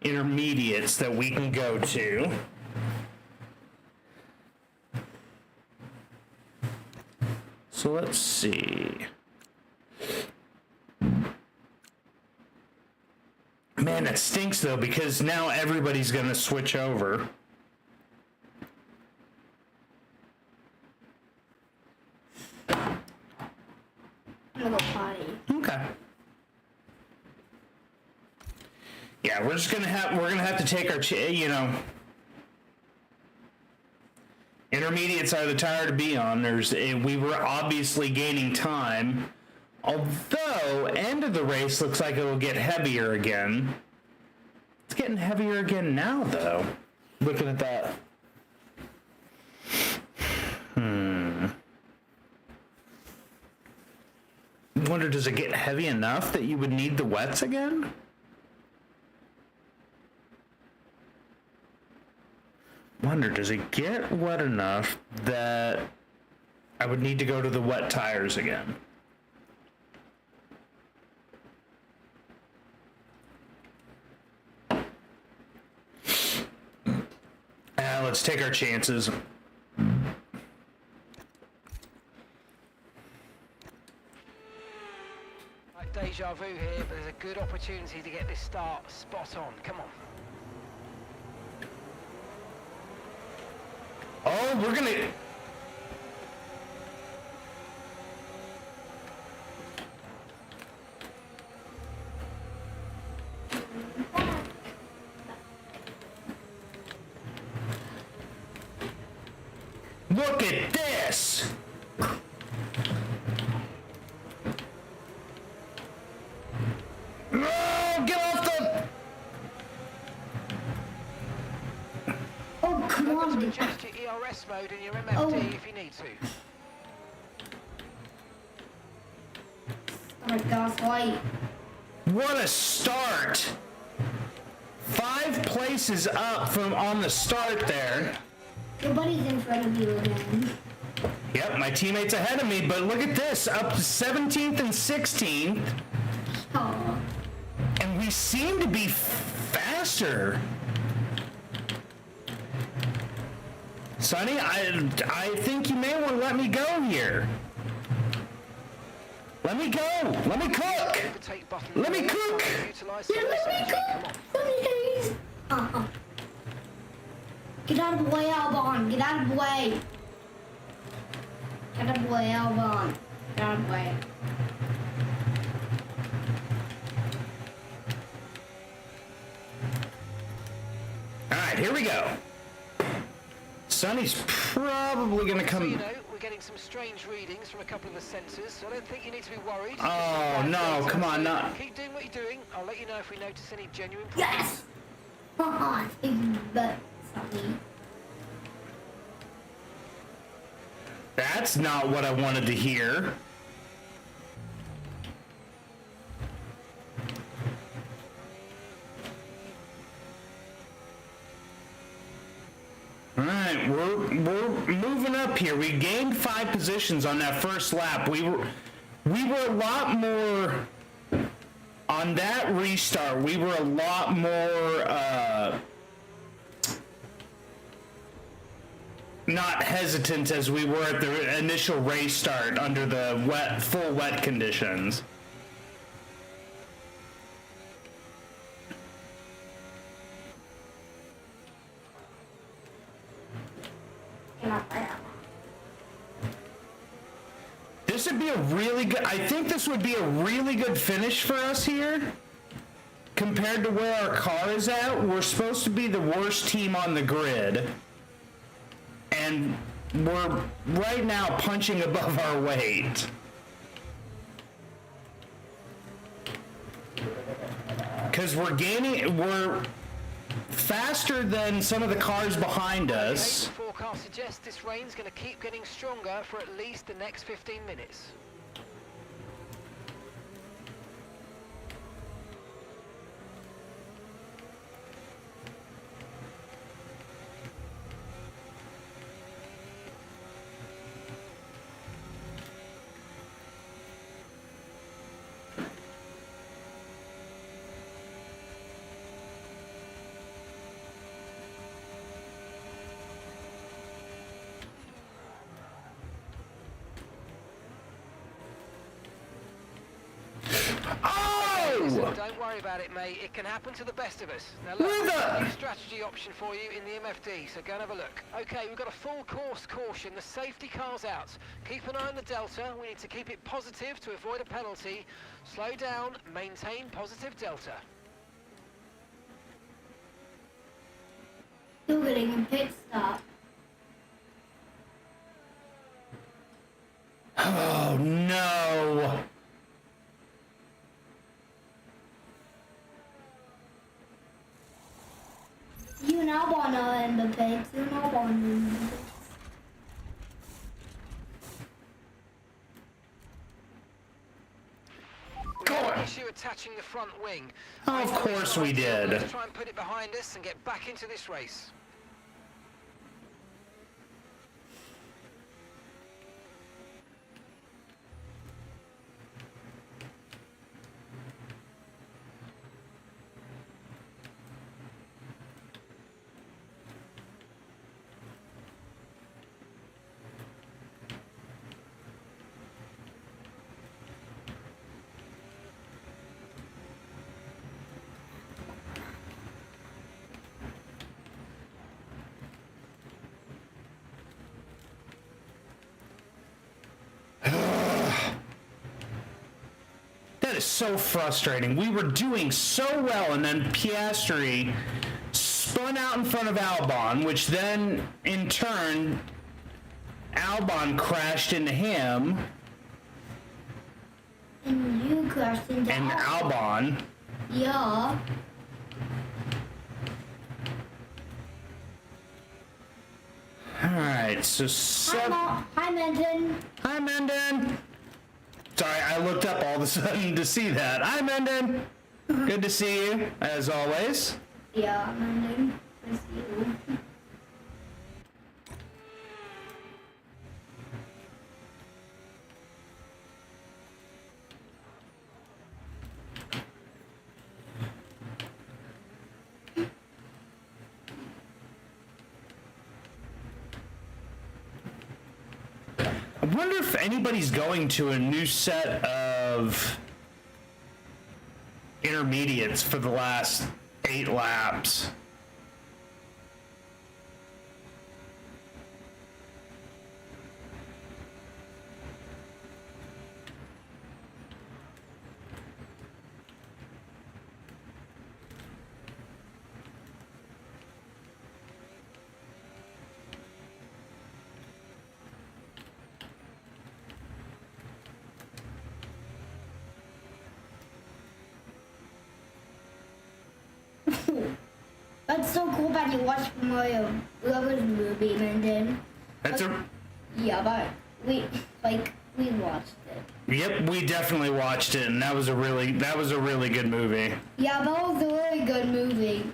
intermediates that we can go to. So let's see. Man, that stinks though, because now everybody's gonna switch over. Little potty. Okay. Yeah, we're gonna have to take our, intermediates are the tire to be on. We were obviously gaining time. Although, end of the race looks like it will get heavier again. It's getting heavier again now, though. Looking at that. I wonder, does it get heavy enough that you would need the wets again? Wonder, does it get wet enough that I would need to go to the wet tires again? Let's take our chances. Like deja vu here, but there's a good opportunity to get this start spot on. Come on. Oh, we're gonna... Look at this! No! Get off the... Oh, come Remember on. to adjust your ERS mode in your MFD Oh. if you need to. Start gas light. What a start! 5 places up from on the start there. Your buddy's in front of you again. Yep, my teammate's ahead of me, but look at this, up to 17th and 16th, Oh. and we seem to be faster. Sonny, I think you may want to let me go here. Let me go. Let me cook. Overtake button. Let me cook. Utilize Yeah, some let me energy. Come go. on. Please. Get out of the way, Albon. Get out of the way. Get out of the way, Albon. Get out of the way. All right, here we go. Sonny's probably going to So you come... know, we're getting some strange readings from a couple of the sensors, so I don't think you need to be worried. Oh, no, come on, not... Keep doing what you're doing. I'll let you know if we notice any genuine problems. Yes! Haha, but sorry. That's not what I wanted to hear. All right, right, we're moving up here. We gained 5 positions on that first lap. We were a lot more on that restart. We were a lot more not hesitant as we were at the initial race start under the full wet conditions. This would be a really good, I think this would be a really good finish for us here. Compared to where our car is at, we're supposed to be the worst team on the grid. And we're right now punching above our weight. Because we're faster than some of the cars behind us. The forecast suggests this rain's going to keep getting stronger for at least the next 15 minutes. Listen, don't worry about it, mate. It can happen to the best of us. Now look, there's a new strategy option for you in the MFD, so go and have a look. Okay, we've got a full course caution. The safety car's out. Keep an eye on the delta. We need to keep it positive to avoid a penalty. Slow down, maintain positive delta. Still getting a pit stop. Oh no! You now wanna in the pits. You now wanna in the pits. We had an issue attaching the front wing. Oh, of course we did. Let's try and put it behind us and get back into this race. That is so frustrating. We were doing so well, and then Piastri spun out in front of Albon, which then, in turn, Albon crashed into him. And you crashed into And Albon. Yeah. Alright, so Hi, Menden. Hi, Menden. Sorry, I looked up all of a sudden to see that. Hi, Menden. Good to see you, as always. Yeah, Menden. I see you. I wonder if anybody's going to a new set of intermediates for the last 8 laps. That's so cool that you watched my brother's movie, Menden. That's Yeah, but we watched it. Yep, we definitely watched it, and that was a really good movie. Yeah, that was a really good movie.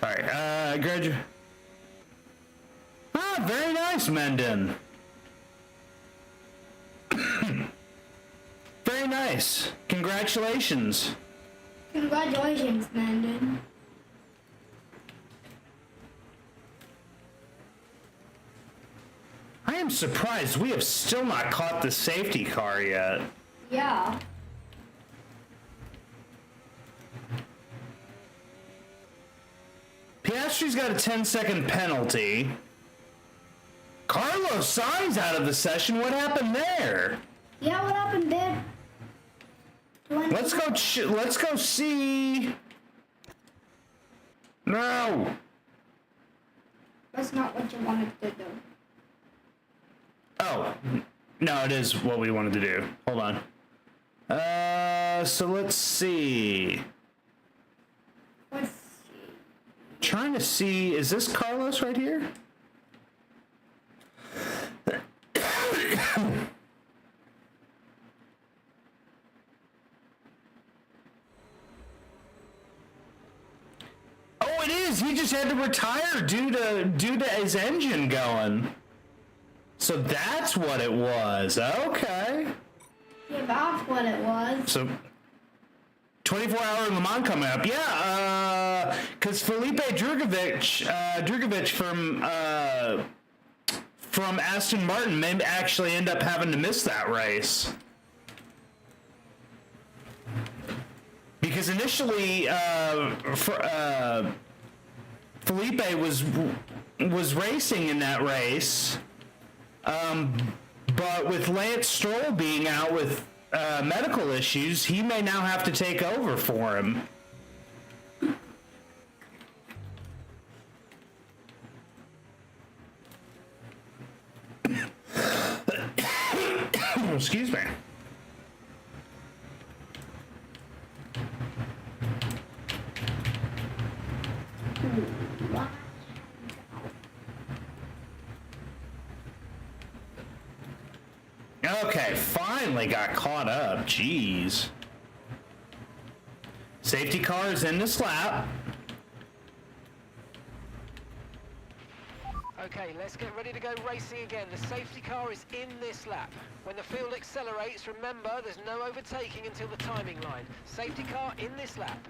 Sorry, graduate. Ah, very nice, Menden. Very nice. Congratulations. Congratulations, Landon. I am surprised we have still not caught the safety car yet. Yeah. Piastri's got a 10-second penalty. Carlos Sainz out of the session. What happened there? Yeah, what happened there? Let's go see. No. That's not what you wanted to do. Oh, no, it is what we wanted to do. Hold on. So let's see. Let's see. Trying to see, is this Carlos right here? Oh, it is. He just had to retire due to his engine going. So that's what it was. Okay. Yeah, that's what it was. So 24-hour Le Mans coming up. Yeah, because Felipe Drugovich from Aston Martin may actually end up having to miss that race. Because initially, Felipe was racing in that race, but with Lance Stroll being out with medical issues, he may now have to take over for him. Excuse me. Okay, finally got caught up. Jeez. Safety car is in this lap. Okay, let's get ready to go racing again. The safety car is in this lap. When the field accelerates, remember there's no overtaking until the timing line. Safety car in this lap.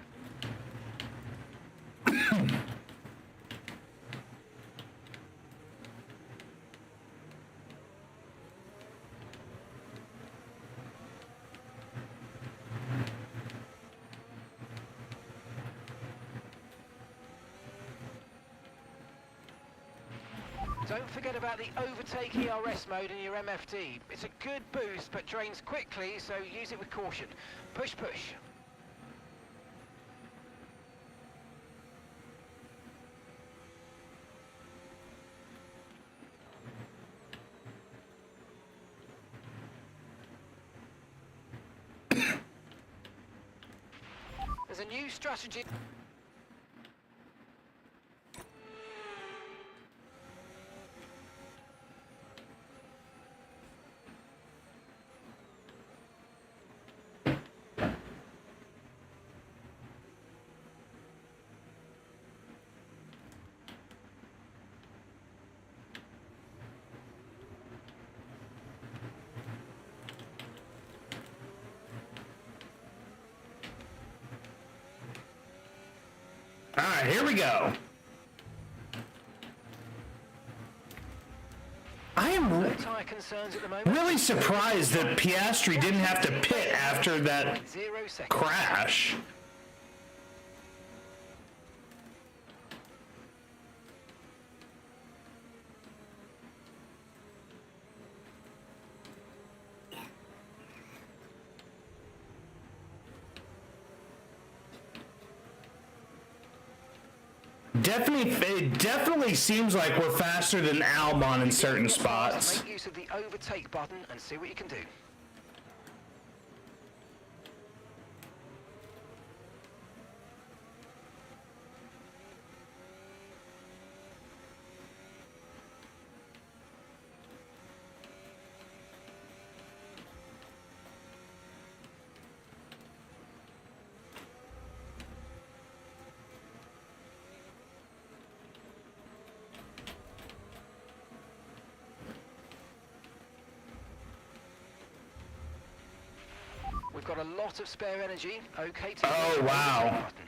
Don't forget about the overtake ERS mode in your MFD. It's a good boost, but drains quickly, so use it with caution. Push, push. There's a new strategy. All right, here we go. I am No tyre concerns at the moment. really surprised that Piastri didn't have to pit after that 0 seconds. crash. It definitely seems like we're faster than Albon in certain spots. Make use of the overtake button and see what you can do. got a lot of spare energy. Okay to Oh, hit the wow. overtake button.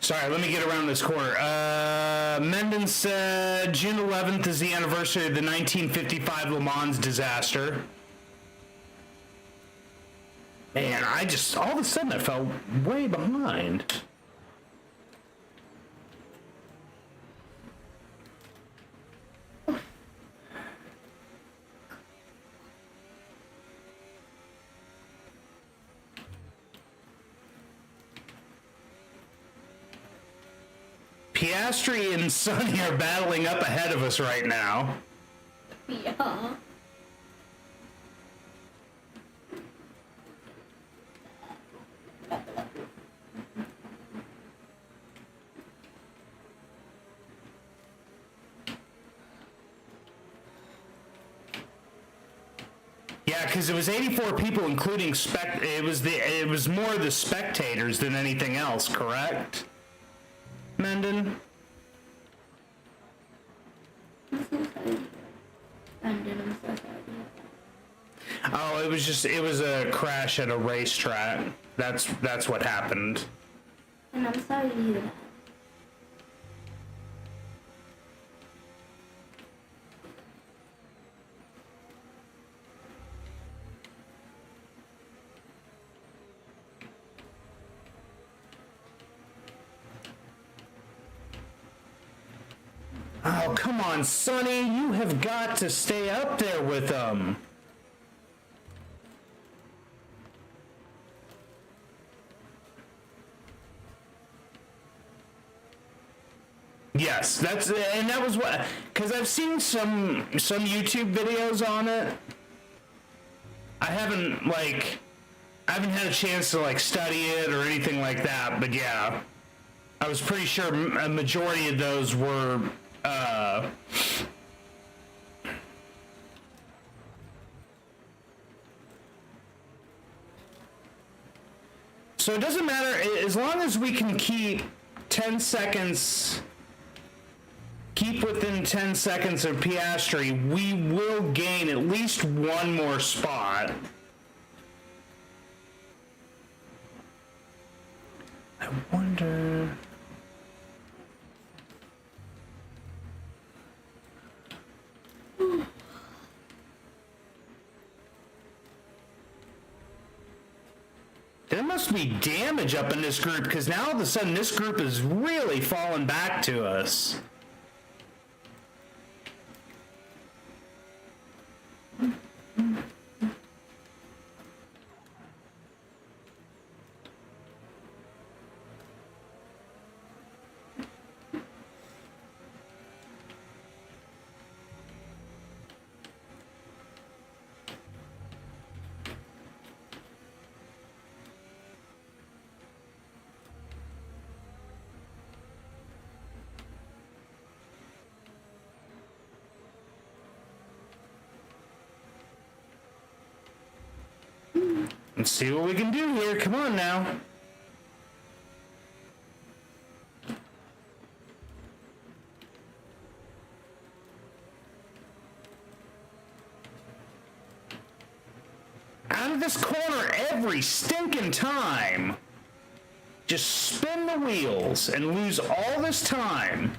Sorry, let me get around this corner. Menden said June 11th is the anniversary of the 1955 Le Mans disaster. Man, all of a sudden I fell way behind. Piastri and Sonny are battling up ahead of us right now. Yeah. Yeah, because it was 84 people, including it was more the spectators than anything else, correct? Menden? I'm so sorry. I'm so sorry. Oh, it was a crash at a racetrack. That's what happened. And I'm sorry to hear that. Oh, come on, Sonny. You have got to stay up there with them. Yes, that was what, because I've seen some YouTube videos on it. I haven't had a chance to study it or anything like that, but yeah, I was pretty sure a majority of those were so it doesn't matter as long as we can keep 10 seconds. Keep within 10 seconds of Piastri, we will gain at least one more spot. I wonder... There must be damage up in this group, because now all of a sudden this group is really falling back to us. Let's see what we can do here. Come on now. Out of this corner every stinking time. Just spin the wheels and lose all this time.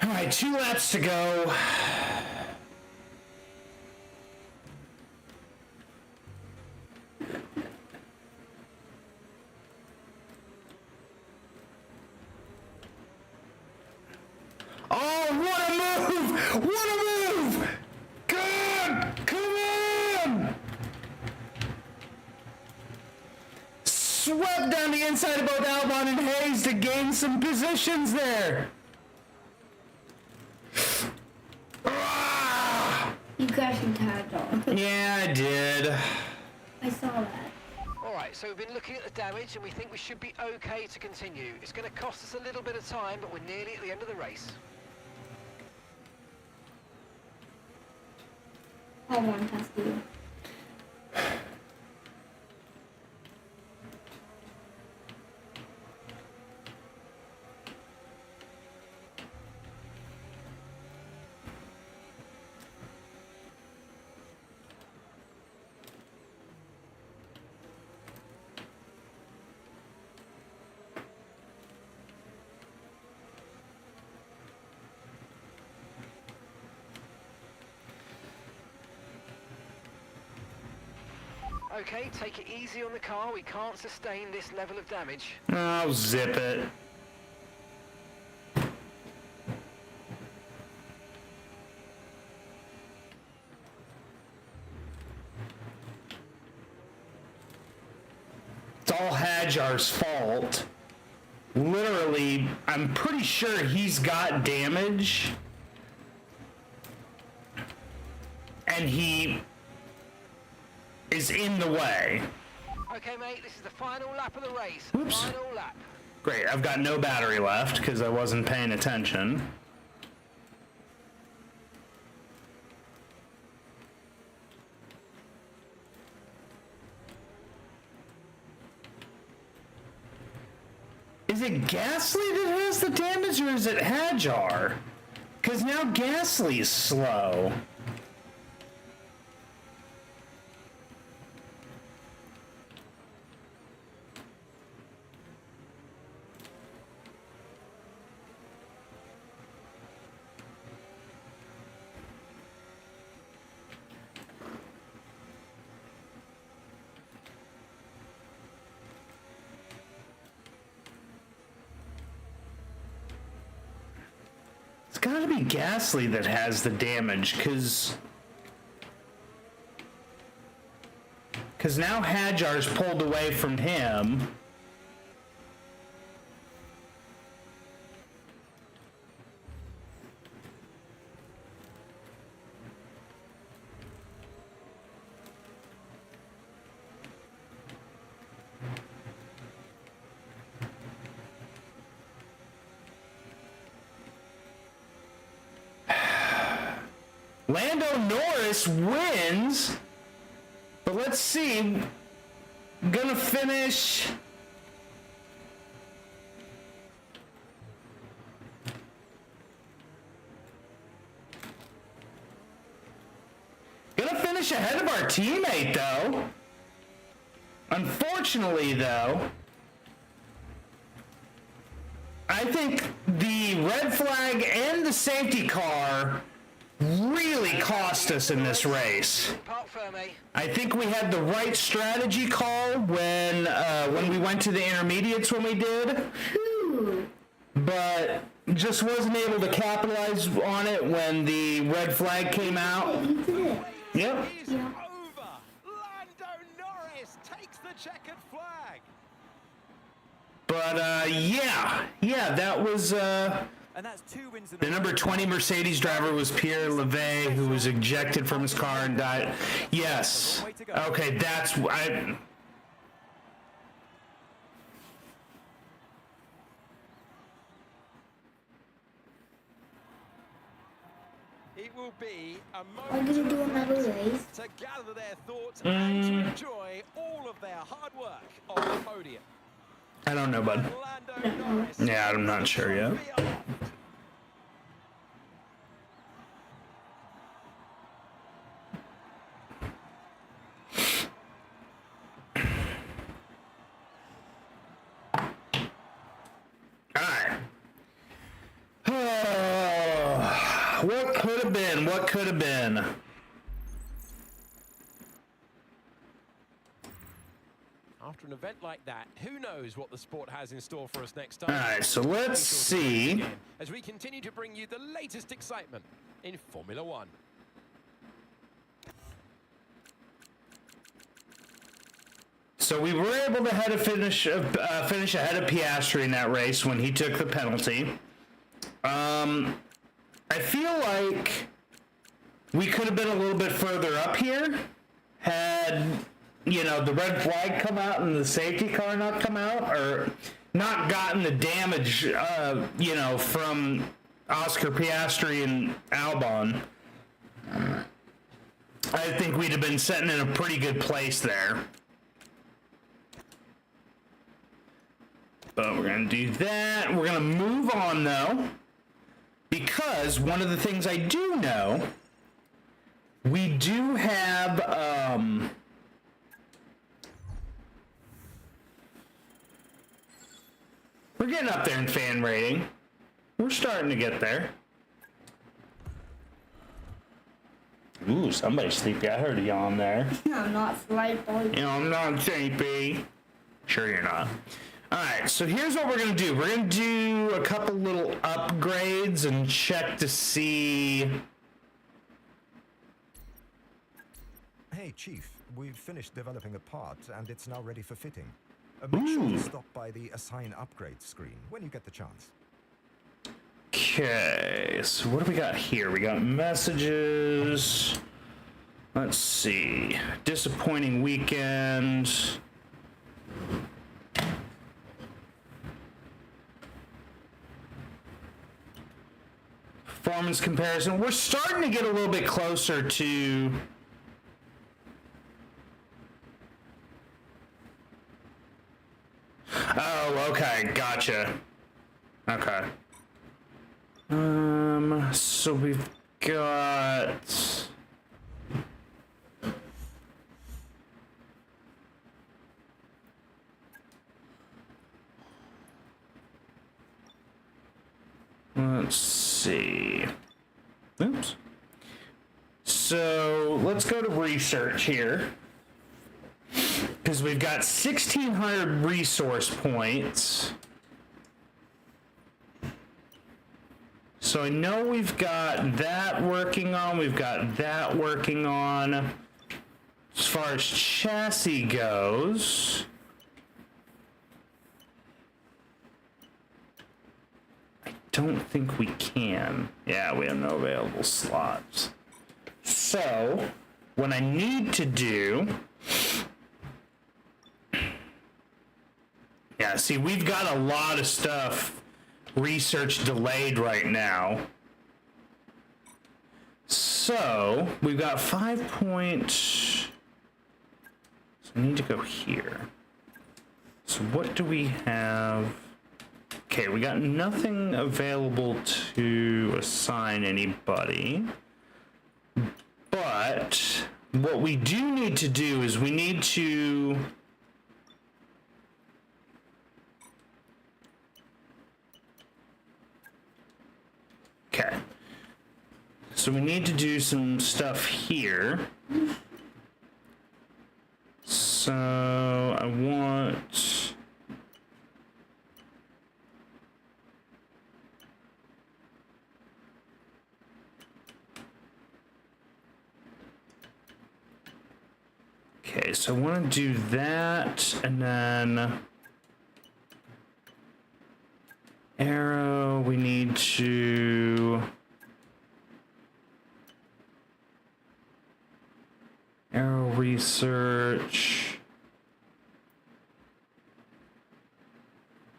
All right, 2 laps to go. Oh, what a move! What a move! God, come on! inside of both Albon and Hayes to gain some positions there. You crashed into Hagdog. Yeah, I did. I saw that. Alright, so we've been looking at the damage and we think we should be okay to continue. It's going to cost us a little bit of time, but we're nearly at the end of the race. I'll run past you. Okay, take it easy on the car. We can't sustain this level of damage. Oh, zip it. It's all Hajar's fault. Literally, I'm pretty sure he's got damage. And he is in the way. Okay, mate, this is the final lap of the race. Oops. Final lap. Great, I've got no battery left because I wasn't paying attention. Is it Gasly that has the damage or is it Hajar? Because now Gasly's slow. It's gotta be Gasly that has the damage, cause now Hajar's pulled away from him. Lando Norris wins, but let's see, gonna finish ahead of our teammate though. Unfortunately though, I think the red flag and the safety car really cost us in this race. I think we had the right strategy call when we went to the intermediates when we did, but just wasn't able to capitalize on it when the red flag came out. Yep. It's over. Lando Norris takes the checkered flag. But yeah, that was. And that's 2 wins in The number 20 Mercedes driver was Pierre Levey, who was ejected from his car and died. Yes. Okay, that's It will be a Are you moment gonna do another race? to gather their thoughts and to enjoy all of their hard work on the podium. I don't know, bud. Lando Norris. Yeah, I'm not sure yet. What could have been? What could have been? After an event like that, who knows what the sport has in store for us next time? All right, so let's see. As we continue to bring you the latest excitement in Formula One. So we were able to finish ahead of Piastri in that race when he took the penalty. I feel like we could have been a little bit further up here had, you know, the red flag come out and the safety car not come out, or not gotten the damage, you know, from Oscar Piastri and Albon. I think we'd have been sitting in a pretty good place there. But we're going to do that. We're going to move on, though, because one of the things I do know, we do have, we're getting up there in fan rating. We're starting to get there. Ooh, somebody's sleepy. I heard a yawn there. I'm not sleepy. You know, I'm not sleepy. Sure you're not. Alright, so here's what we're going to do. We're going to do a couple little upgrades and check to see... Hey, Chief, we've finished developing a part and it's now ready for fitting. Make sure to stop by the Assign Upgrade screen when you get the chance. Okay, so what do we got here? We got messages. Let's see. Disappointing weekend. Performance comparison. We're starting to get a little bit closer to... Oh, okay, gotcha. Okay. So we've got... Let's see. Oops. So let's go to research here, because we've got 1,600 resource points. So I know we've got that working on, we've got that working on. As far as chassis goes, I don't think we can. Yeah, we have no available slots. So, what I need to do... Yeah, see, we've got a lot of stuff research delayed right now. So, we've got 5 points. So I need to go here. So what do we have? Okay, we got nothing available to assign anybody. But what we do need to do is we need to... Okay. So we need to do some stuff here. So I want... Okay, so I want to do that, and then... Arrow, we need to... Arrow research.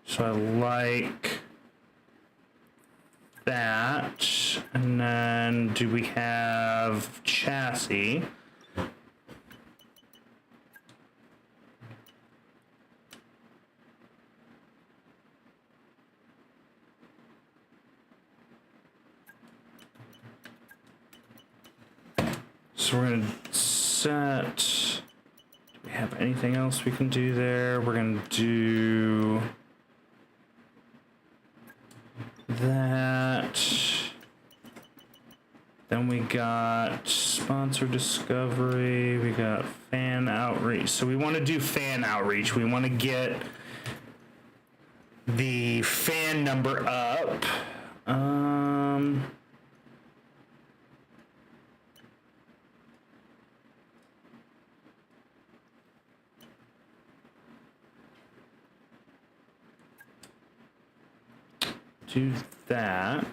So I like that. And then do we have chassis? So we're going to set... Do we have anything else we can do there? We're going to do... that. Then we got sponsor discovery. We got fan outreach. So we want to do fan outreach. We want to get the fan number up. do that.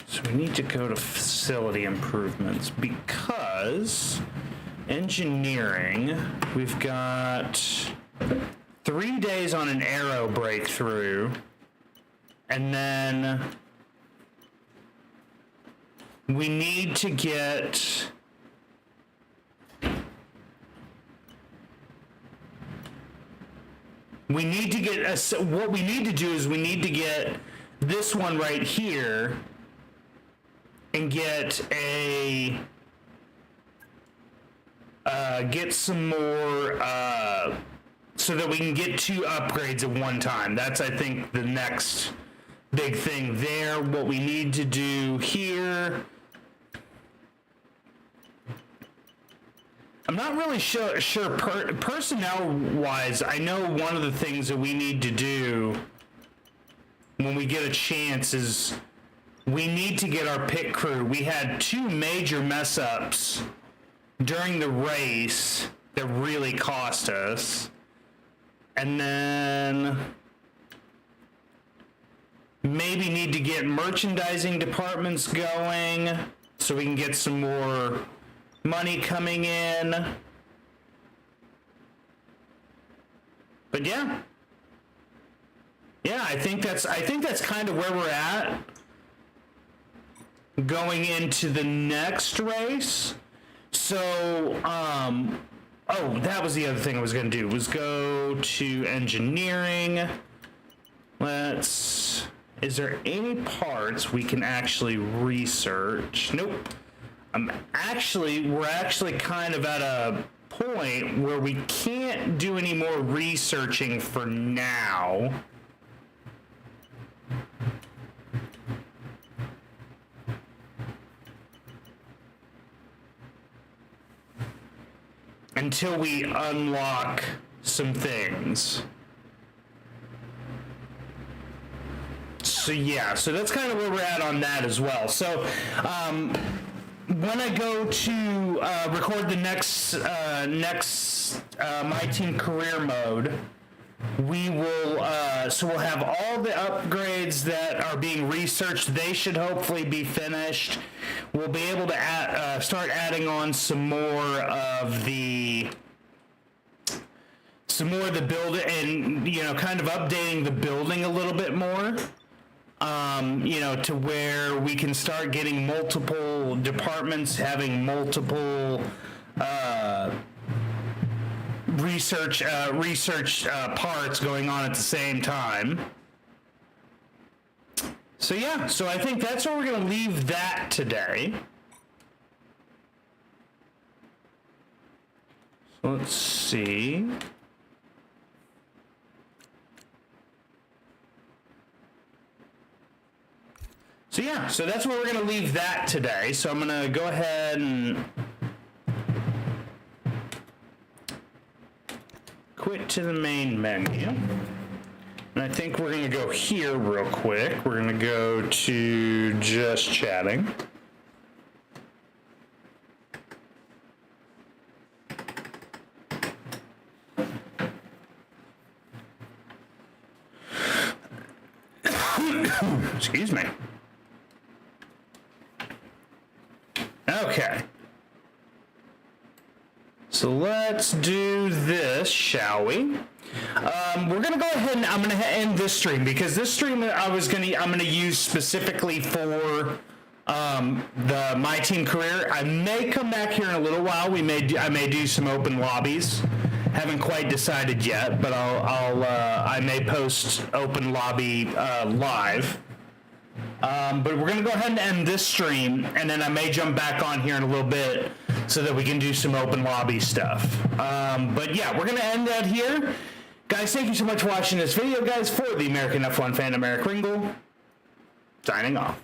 So we need to go to facility improvements because engineering, we've got 3 days on an aero breakthrough, and then we need to get what we need to do is we need to get this one right here and get some more so that we can get 2 upgrades at one time. That's, I think, the next big thing there. What we need to do here, I'm not really sure personnel-wise. I know one of the things that we need to do when we get a chance is we need to get our pit crew. We had 2 major mess-ups during the race that really cost us. And then maybe need to get merchandising departments going so we can get some more money coming in. But yeah, I think that's kind of where we're at going into the next race. So oh, that was the other thing I was going to do, was go to engineering. Is there any parts we can actually research? Nope. We're actually kind of at a point where we can't do any more researching for now. Until we unlock some things. So yeah, so that's kind of where we're at on that as well. So when I go to record the next My Team Career mode, we will so we'll have all the upgrades that are being researched. They should hopefully be finished. We'll be able to start adding on some more of the building, and kind of updating the building a little bit more. To where we can start getting multiple departments having multiple research parts going on at the same time. So yeah, so I think that's where we're going to leave that today. So let's see. So yeah, so that's where we're going to leave that today. So I'm going to go ahead and quit to the main menu. And I think we're going to go here real quick. We're going to go to just chatting. Excuse me. Okay. So let's do this, shall we? We're gonna go ahead and I'm gonna end this stream because this stream I'm gonna use specifically for the My Team Career. I may come back here in a little while. I may do some open lobbies. Haven't quite decided yet, but I may post open lobby live. But we're gonna go ahead and end this stream, and then I may jump back on here in a little bit so that we can do some open lobby stuff. But yeah, we're gonna end that here. Guys, thank you so much for watching this video, guys. For the American F1 fan, Eric Ringle, signing off.